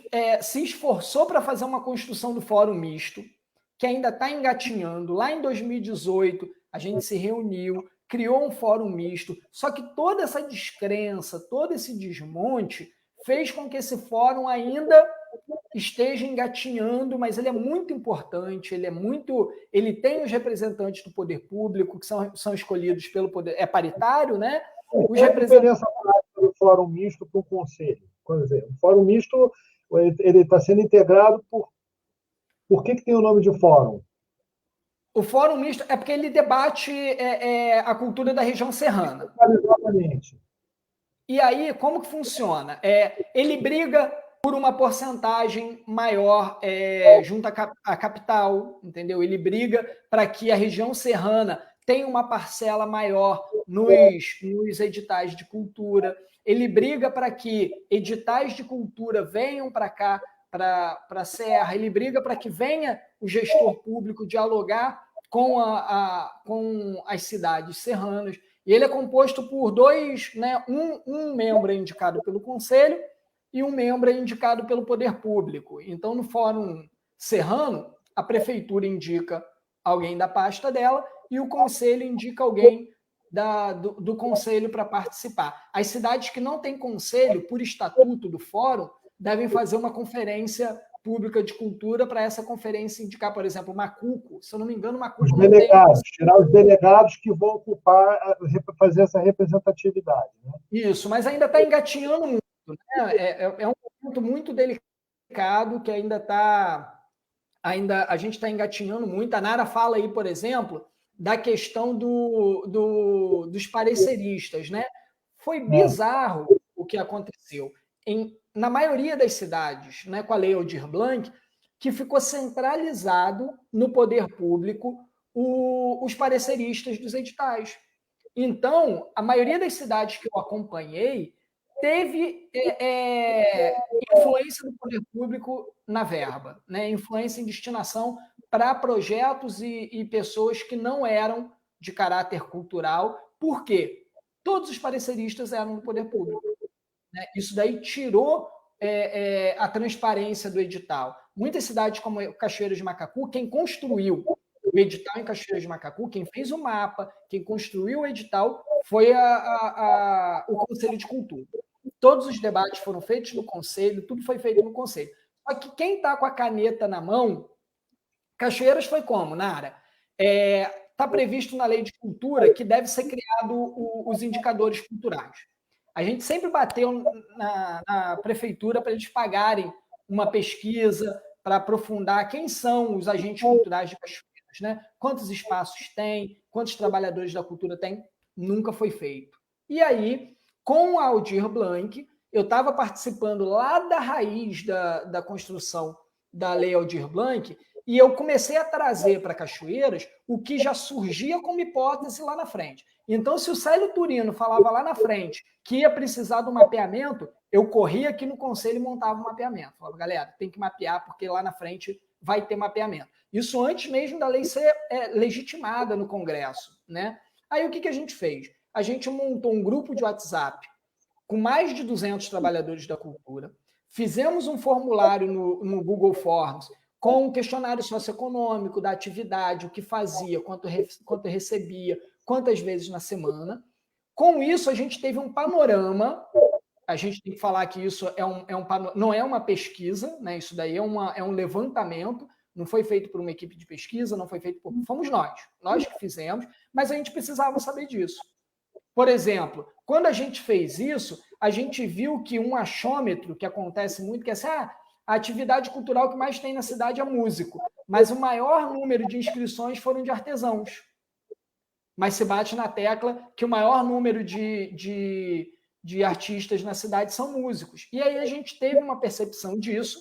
se esforçou para fazer uma construção do Fórum Misto, que ainda está engatinhando. Lá em 2018, a gente se reuniu, criou um Fórum Misto, só que toda essa descrença, todo esse desmonte, fez com que esse fórum ainda esteja engatinhando, mas ele é muito importante, ele tem os representantes do poder público, que são escolhidos pelo poder, é paritário, né? Qual a diferença do Fórum Misto para o Conselho? Por exemplo, o Fórum Misto ele está sendo integrado por que tem o nome de Fórum? O Fórum Misto é porque ele debate a cultura da região serrana. Exatamente. E aí, como que funciona? Ele briga por uma porcentagem maior junto à capital, entendeu? Ele briga para que a região serrana tenha uma parcela maior nos editais de cultura. Ele briga para que editais de cultura venham para cá, para a Serra. Ele briga para que venha o gestor público dialogar com as cidades serranas. E ele é composto por dois, né? Um membro é indicado pelo Conselho e um membro é indicado pelo Poder Público. Então, no Fórum Serrano, a Prefeitura indica alguém da pasta dela e o Conselho indica alguém do Conselho para participar. As cidades que não têm Conselho, por estatuto do Fórum, devem fazer uma conferência pública de cultura para essa conferência indicar, por exemplo, Macuco. Se eu não me engano, Macuco os delegados, tirar os delegados que vão ocupar, fazer essa representatividade. Né? Isso, mas ainda está engatinhando muito. Né? É um ponto muito delicado que a gente está engatinhando muito. A Nara fala aí, por exemplo, da questão dos pareceristas. Né? Foi bizarro o que aconteceu. Na maioria das cidades, né, com a Lei Aldir Blanc, que ficou centralizado no poder público os pareceristas dos editais. Então, a maioria das cidades que eu acompanhei teve influência do poder público na verba, né? Influência em destinação para projetos e pessoas que não eram de caráter cultural. Por quê? Todos os pareceristas eram do poder público. Né? Isso daí tirou a transparência do edital. Muitas cidades como Cachoeira de Macacu, quem construiu o edital em Cachoeira de Macacu, quem fez o mapa, quem construiu o edital foi o Conselho de Cultura. Todos os debates foram feitos no Conselho, tudo foi feito no Conselho. Só que quem está com a caneta na mão, Cachoeiras foi como, Nara? Está previsto na Lei de Cultura que deve ser criado os indicadores culturais. A gente sempre bateu na prefeitura para eles pagarem uma pesquisa para aprofundar quem são os agentes culturais de Cachoeiras, né? Quantos espaços tem, quantos trabalhadores da cultura tem, nunca foi feito. E aí, com a Aldir Blanc, eu estava participando lá da raiz da construção da Lei Aldir Blanc e eu comecei a trazer para Cachoeiras o que já surgia como hipótese lá na frente. Então, se o Célio Turino falava lá na frente que ia precisar do mapeamento, eu corria aqui no Conselho e montava um mapeamento. Falava, galera, tem que mapear porque lá na frente vai ter mapeamento. Isso antes mesmo da lei ser legitimada no Congresso. Né? Aí o que a gente fez? A gente montou um grupo de WhatsApp com mais de 200 trabalhadores da cultura, fizemos um formulário no Google Forms com um questionário socioeconômico da atividade, o que fazia, quanto recebia, quantas vezes na semana. Com isso, a gente teve um panorama. A gente tem que falar que isso não é uma pesquisa, né? Isso daí é um levantamento, não foi feito por uma equipe de pesquisa, não foi feito por... Fomos nós que fizemos, mas a gente precisava saber disso. Por exemplo, quando a gente fez isso, a gente viu que um achômetro, que acontece muito, que é assim, a atividade cultural que mais tem na cidade é músico, mas o maior número de inscrições foram de artesãos. Mas se bate na tecla que o maior número de artistas na cidade são músicos. E aí a gente teve uma percepção disso,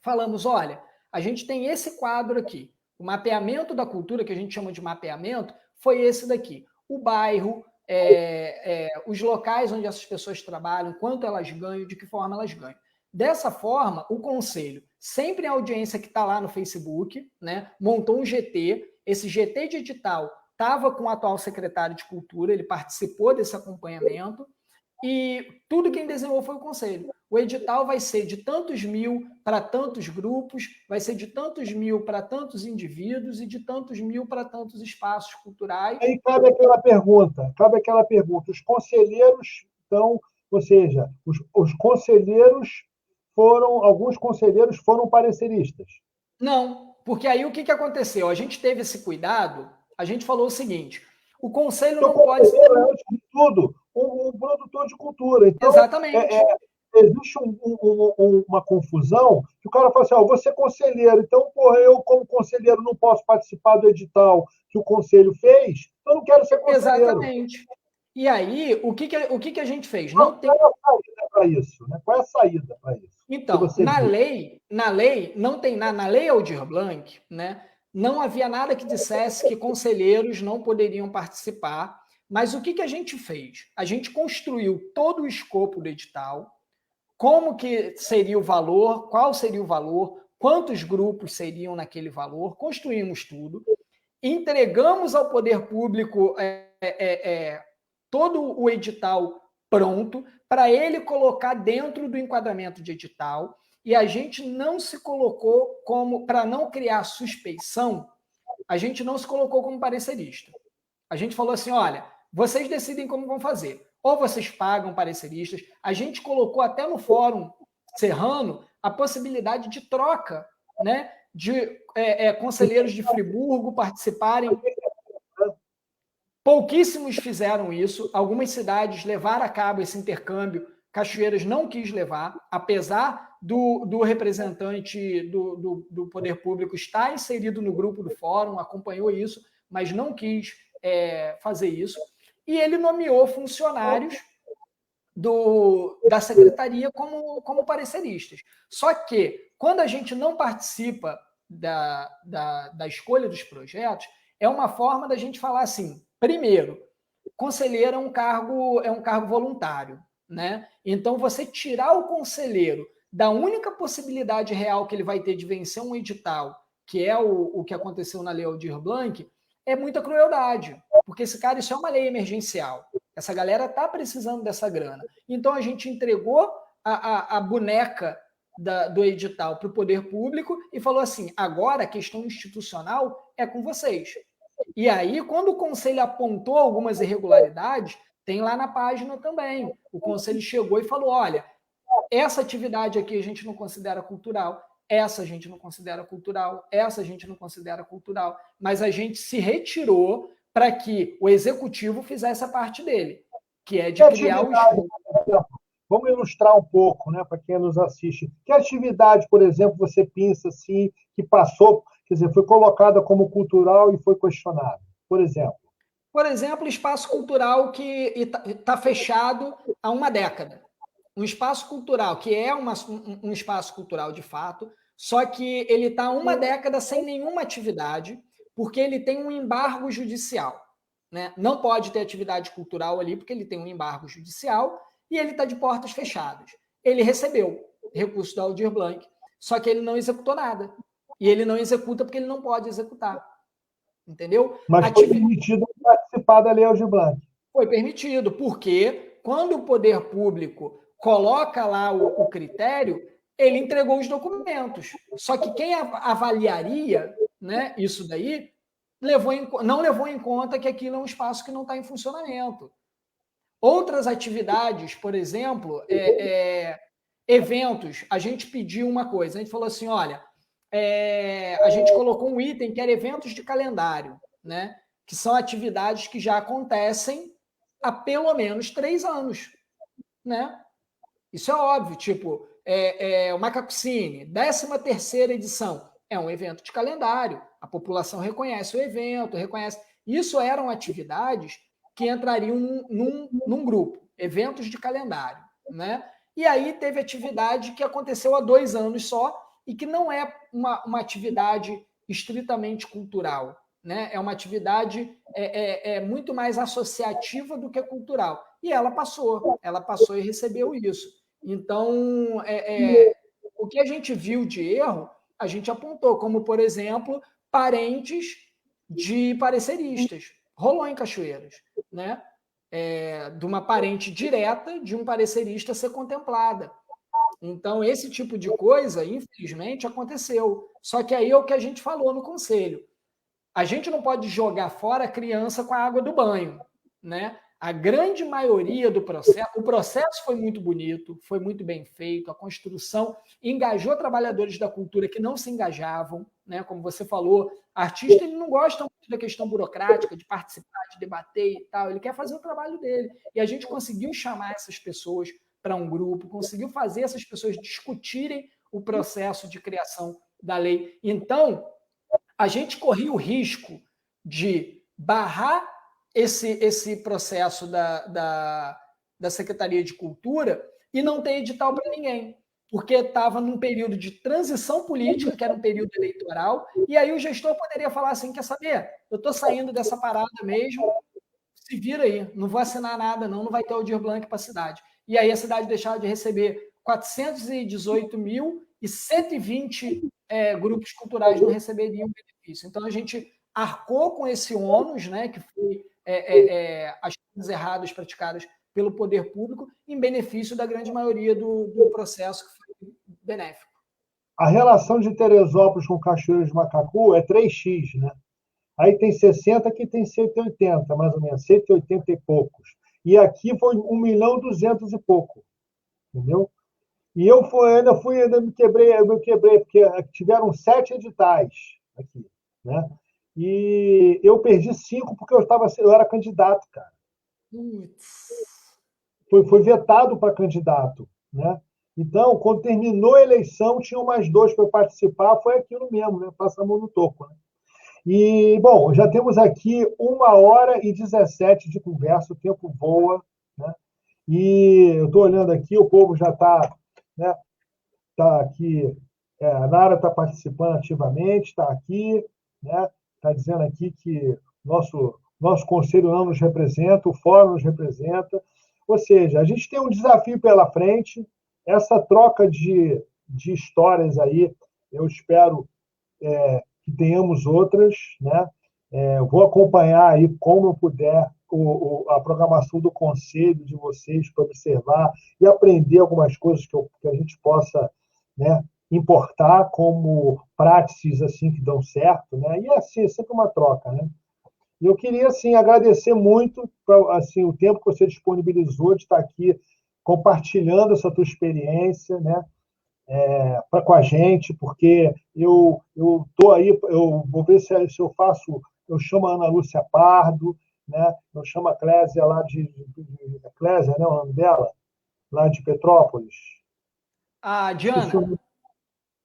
falamos, olha, a gente tem esse quadro aqui, o mapeamento da cultura, que a gente chama de mapeamento, foi esse daqui. O bairro, os locais onde essas pessoas trabalham, quanto elas ganham, de que forma elas ganham. Dessa forma, o Conselho, sempre a audiência que está lá no Facebook, né, montou um GT, esse GT de edital estava com o atual secretário de Cultura, ele participou desse acompanhamento, e tudo quem desenhou foi o Conselho. O edital vai ser de tantos mil para tantos grupos, vai ser de tantos mil para tantos indivíduos e de tantos mil para tantos espaços culturais. Aí cabe aquela pergunta. Os conselheiros estão, ou seja, os conselheiros alguns conselheiros foram pareceristas. Não, porque aí o que aconteceu? A gente teve esse cuidado, a gente falou o seguinte, o Conselho não pode... Antes de tudo, um produtor de cultura. Então, exatamente. Existe uma confusão que o cara fala assim, vou ser conselheiro, então, porra, eu como conselheiro não posso participar do edital que o conselho fez, eu não quero ser conselheiro. Exatamente. E aí, o que a gente fez? Qual é a saída para isso? Né? Qual é a saída para isso? Então, na lei, não tem nada, na lei Aldir Blanc, né, não havia nada que dissesse que conselheiros não poderiam participar, mas o que a gente fez? A gente construiu todo o escopo do edital, como que seria o valor, qual seria o valor, quantos grupos seriam naquele valor, construímos tudo, entregamos ao poder público todo o edital pronto para ele colocar dentro do enquadramento de edital, e a gente não se colocou como, para não criar suspeição, a gente não se colocou como parecerista. A gente falou assim, olha, vocês decidem como vão fazer. Ou vocês pagam pareceristas. A gente colocou até no Fórum Serrano a possibilidade de troca, né, de conselheiros de Friburgo participarem. Pouquíssimos fizeram isso. Algumas cidades levaram a cabo esse intercâmbio. Cachoeiras não quis levar, apesar do representante do poder público estar inserido no grupo do fórum, acompanhou isso, mas não quis fazer isso. E ele nomeou funcionários da secretaria como pareceristas. Só que, quando a gente não participa da escolha dos projetos, é uma forma da gente falar assim, primeiro, conselheiro é um cargo voluntário, né? Então, você tirar o conselheiro da única possibilidade real que ele vai ter de vencer um edital, que é o que aconteceu na Lei Aldir Blanc, é muita crueldade, porque isso é uma lei emergencial. Essa galera está precisando dessa grana. Então, a gente entregou a boneca do edital para o poder público e falou assim, agora a questão institucional é com vocês. E aí, quando o Conselho apontou algumas irregularidades, tem lá na página também. O Conselho chegou e falou, olha, essa atividade aqui a gente não considera cultural, essa a gente não considera cultural, essa a gente não considera cultural, mas a gente se retirou para que o executivo fizesse a parte dele, que é de criar o escopo. Vamos ilustrar um pouco, né, para quem nos assiste. Que atividade, por exemplo, você pensa assim, que passou, quer dizer, foi colocada como cultural e foi questionada? Por exemplo? Por exemplo, espaço cultural que está fechado há uma década. Um espaço cultural que é um espaço cultural de fato, só que ele está uma década sem nenhuma atividade, porque ele tem um embargo judicial. Né? Não pode ter atividade cultural ali, porque ele tem um embargo judicial e ele está de portas fechadas. Ele recebeu recurso da Aldir Blanc, só que ele não executou nada. E ele não executa porque ele não pode executar. Entendeu? Mas foi permitido participar da Lei Aldir Blanc. Foi permitido, porque quando o poder público coloca lá o critério, ele entregou os documentos. Só que quem avaliaria, né, isso daí não levou em conta que aquilo é um espaço que não está em funcionamento. Outras atividades, por exemplo, eventos, a gente pediu uma coisa, a gente falou assim, olha, a gente colocou um item que era eventos de calendário, né, que são atividades que já acontecem há pelo menos 3 anos, né? Isso é óbvio, tipo, o Macacucine, 13ª edição, é um evento de calendário, a população reconhece o evento, reconhece... Isso eram atividades que entrariam num grupo, eventos de calendário, né? E aí teve atividade que aconteceu há 2 anos só e que não é uma atividade estritamente cultural, né? É uma atividade muito mais associativa do que cultural. E ela passou e recebeu isso. Então, o que a gente viu de erro, a gente apontou, como, por exemplo, parentes de pareceristas. Rolou em Cachoeiras, né? De uma parente direta de um parecerista ser contemplada. Então, esse tipo de coisa, infelizmente, aconteceu. Só que aí é o que a gente falou no conselho. A gente não pode jogar fora a criança com a água do banho, né? A grande maioria do processo, o processo foi muito bonito, foi muito bem feito, a construção engajou trabalhadores da cultura que não se engajavam, né? Como você falou, artista ele não gosta muito da questão burocrática, de participar, de debater e tal, ele quer fazer o trabalho dele. E a gente conseguiu chamar essas pessoas para um grupo, conseguiu fazer essas pessoas discutirem o processo de criação da lei. Então, a gente corria o risco de barrar esse processo da Secretaria de Cultura e não ter edital para ninguém, porque estava num período de transição política, que era um período eleitoral, e aí o gestor poderia falar assim, quer saber? Eu estou saindo dessa parada mesmo, se vira aí, não vou assinar nada não vai ter Aldir Blanc para a cidade. E aí a cidade deixava de receber 418.120 grupos culturais não receberiam benefício. Então, a gente arcou com esse ônus, né, que foi as coisas erradas praticadas pelo poder público, em benefício da grande maioria do processo que foi benéfico. A relação de Teresópolis com Cachoeiras de Macacu é 3x, né? Aí tem 60, aqui tem 180, mais ou menos, 180 e poucos. E aqui foi 1.200.000 e pouco, entendeu? E ainda me quebrei, porque tiveram 7 editais aqui, né? E eu perdi 5 porque eu era candidato, cara. Foi vetado para candidato, né? Então, quando terminou a eleição, tinham mais 2 para participar, foi aquilo mesmo, né? Passa a mão no toco, né? E, bom, já temos aqui 1h17 de conversa, o tempo voa, né? E eu estou olhando aqui, o povo já está, né, tá aqui, a Nara está participando ativamente, está aqui, né? Está dizendo aqui que nosso conselho não nos representa, o fórum nos representa. Ou seja, a gente tem um desafio pela frente, essa troca de histórias aí, eu espero que tenhamos outras, né? Vou acompanhar aí como eu puder a programação do conselho de vocês para observar e aprender algumas coisas que a gente possa, né, importar como práticas assim que dão certo, né? E assim, é sempre uma troca, né? E eu queria assim agradecer muito assim o tempo que você disponibilizou de estar aqui compartilhando essa tua experiência, né? Com a gente, porque eu estou aí, eu vou ver se eu faço, eu chamo a Ana Lúcia Pardo, né? Eu chamo a Clésia lá Clésia, né, o nome dela, lá de Petrópolis. A Diana.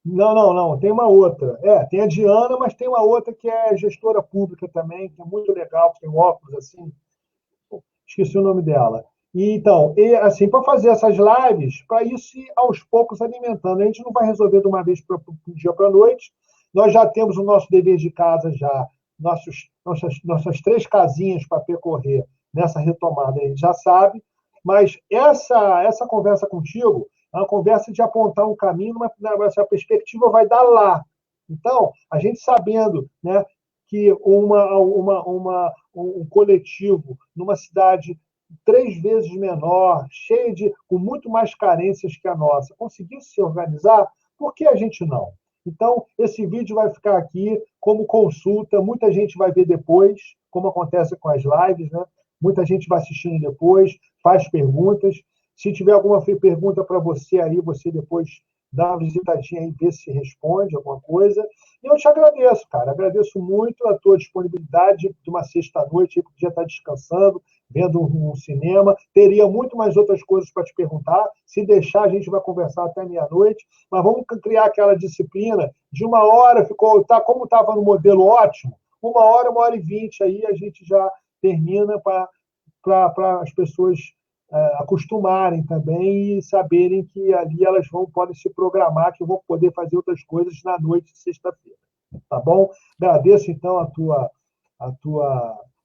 Não, tem uma outra. Tem a Diana, mas tem uma outra que é gestora pública também, que é muito legal, que tem óculos assim, esqueci o nome dela. E, então, assim, para fazer essas lives, para isso ir aos poucos alimentando. A gente não vai resolver de uma vez para um dia para a noite. Nós já temos o nosso dever de casa já, nossas 3 casinhas para percorrer nessa retomada, a gente já sabe. Mas essa conversa contigo é uma conversa de apontar um caminho, mas a perspectiva vai dar lá. Então, a gente sabendo, né, que um coletivo numa cidade 3 vezes menor, com muito mais carências que a nossa, conseguiu se organizar, por que a gente não? Então, esse vídeo vai ficar aqui como consulta, muita gente vai ver depois, como acontece com as lives, né? Muita gente vai assistindo depois, faz perguntas. Se tiver alguma pergunta para você aí, você depois dá uma visitadinha e vê se responde alguma coisa. E eu te agradeço, cara. Agradeço muito a tua disponibilidade de uma sexta-noite, que podia estar descansando, vendo um cinema. Teria muito mais outras coisas para te perguntar. Se deixar, a gente vai conversar até meia-noite. Mas vamos criar aquela disciplina de 1 hora, como estava no modelo ótimo, 1 hora, 1 hora e 20, aí a gente já termina para as pessoas acostumarem também e saberem que ali elas podem se programar, que vão poder fazer outras coisas na noite de sexta-feira. Tá bom? Agradeço, então,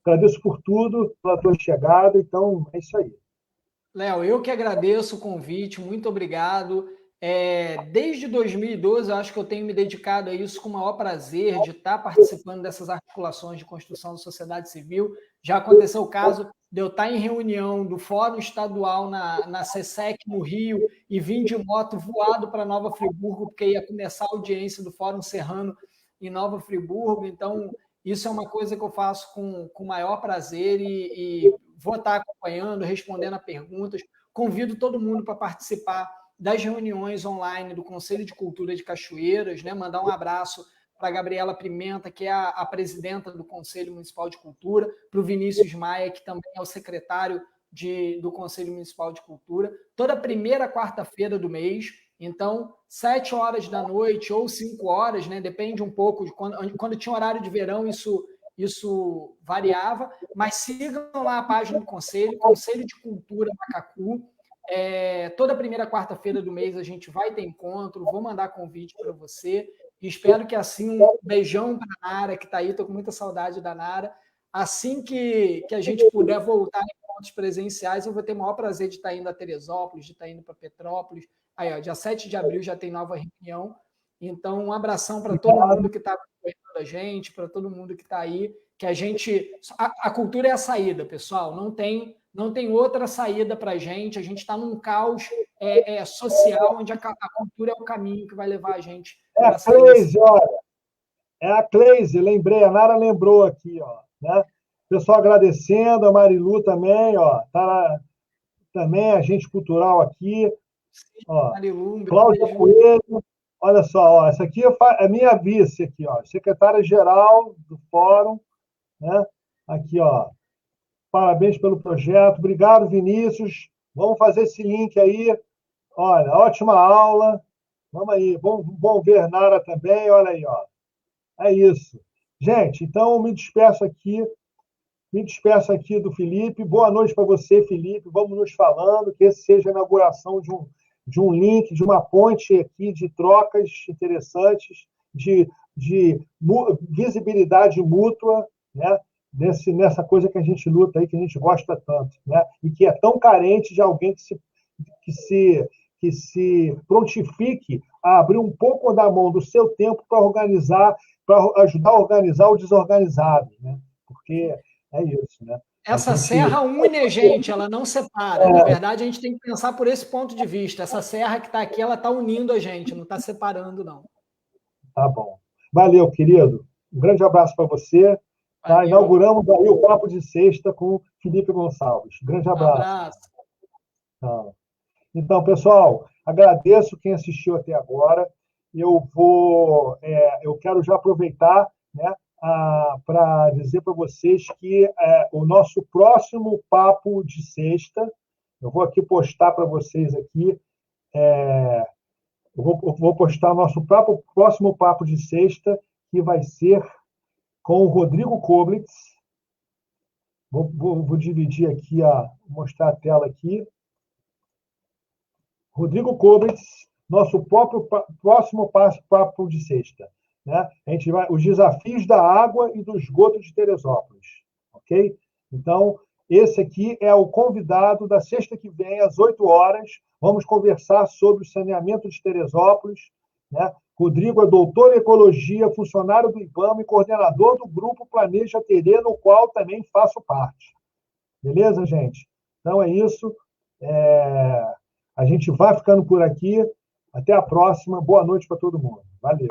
agradeço por tudo, pela tua chegada. Então, é isso aí. Léo, eu que agradeço o convite, muito obrigado. Desde 2012, eu acho que eu tenho me dedicado a isso com o maior prazer, de estar participando dessas articulações de construção da sociedade civil. Já aconteceu o caso de eu estar em reunião do Fórum Estadual na SESEC, no Rio, e vim de moto voado para Nova Friburgo, porque ia começar a audiência do Fórum Serrano em Nova Friburgo. Então, isso é uma coisa que eu faço com o maior prazer e vou estar acompanhando, respondendo a perguntas. Convido todo mundo para participar das reuniões online do Conselho de Cultura de Cachoeiras, né? Mandar um abraço para a Gabriela Pimenta, que é a presidenta do Conselho Municipal de Cultura, para o Vinícius Maia, que também é o secretário do Conselho Municipal de Cultura, toda primeira quarta-feira do mês. Então, 7 horas da noite ou 5 horas, né? Depende um pouco de quando tinha horário de verão, isso variava, mas sigam lá a página do Conselho, Conselho de Cultura Macacu. Toda primeira quarta-feira do mês a gente vai ter encontro, vou mandar convite para você. E espero que assim, um beijão para a Nara, que está aí, estou com muita saudade da Nara. Assim que a gente puder voltar em encontros presenciais, eu vou ter o maior prazer de estar indo a Teresópolis, de estar indo para Petrópolis. Aí, ó, dia 7 de abril já tem nova reunião. Então, um abração para todo mundo que está acompanhando a gente, para todo mundo que está aí, que a gente... A cultura é a saída, pessoal, não tem outra saída para a gente está num caos social, onde a cultura é o caminho que vai levar a gente para a Cleise, olha. É a Cleise, lembrei, a Nara lembrou aqui, ó, né? Pessoal agradecendo, a Marilu também, ó, tá também, agente cultural aqui. Sim, ó, Marilu, Cláudia Coelho, olha só, ó, essa aqui é minha vice aqui, ó, secretária-geral do Fórum, né? Aqui, ó, parabéns pelo projeto, obrigado, Vinícius, vamos fazer esse link aí, olha, ótima aula, vamos aí, bom ver Nara também, olha aí, ó, é isso. Gente, então me despeço aqui do Felipe. Boa noite para você, Felipe. Vamos nos falando, que esse seja a inauguração de um link, de uma ponte aqui de trocas interessantes, de visibilidade mútua, né? Nessa coisa que a gente luta aí, que a gente gosta tanto, né? E que é tão carente de alguém que se prontifique a abrir um pouco da mão do seu tempo para ajudar a organizar o desorganizado, né? Porque é isso, né? Essa serra une a gente, ela não separa. Na verdade, a gente tem que pensar por esse ponto de vista. Essa serra que está aqui, ela está unindo a gente, não está separando, não. Tá bom. Valeu, querido. Um grande abraço para você. Tá? Inauguramos aí o Papo de Sexta com Felipe Gonçalves. Grande abraço. Um abraço. Tá. Então, pessoal, agradeço quem assistiu até agora. Eu quero já aproveitar, né, para dizer para vocês que o nosso próximo Papo de Sexta, eu vou aqui postar para vocês aqui, eu vou postar o nosso próximo Papo de Sexta, que vai ser com o Rodrigo Koblitz. Vou dividir aqui, mostrar a tela aqui. Rodrigo Koblitz, nosso próximo Papo de Sexta. Né? A gente vai os desafios da água e do esgoto de Teresópolis. Ok? Então, esse aqui é o convidado da sexta que vem, às 8 horas. Vamos conversar sobre o saneamento de Teresópolis. Né? Rodrigo é doutor em ecologia, funcionário do IBAMA e coordenador do grupo Planeja Terê, no qual também faço parte. Beleza, gente? Então é isso. A gente vai ficando por aqui. Até a próxima. Boa noite para todo mundo. Valeu.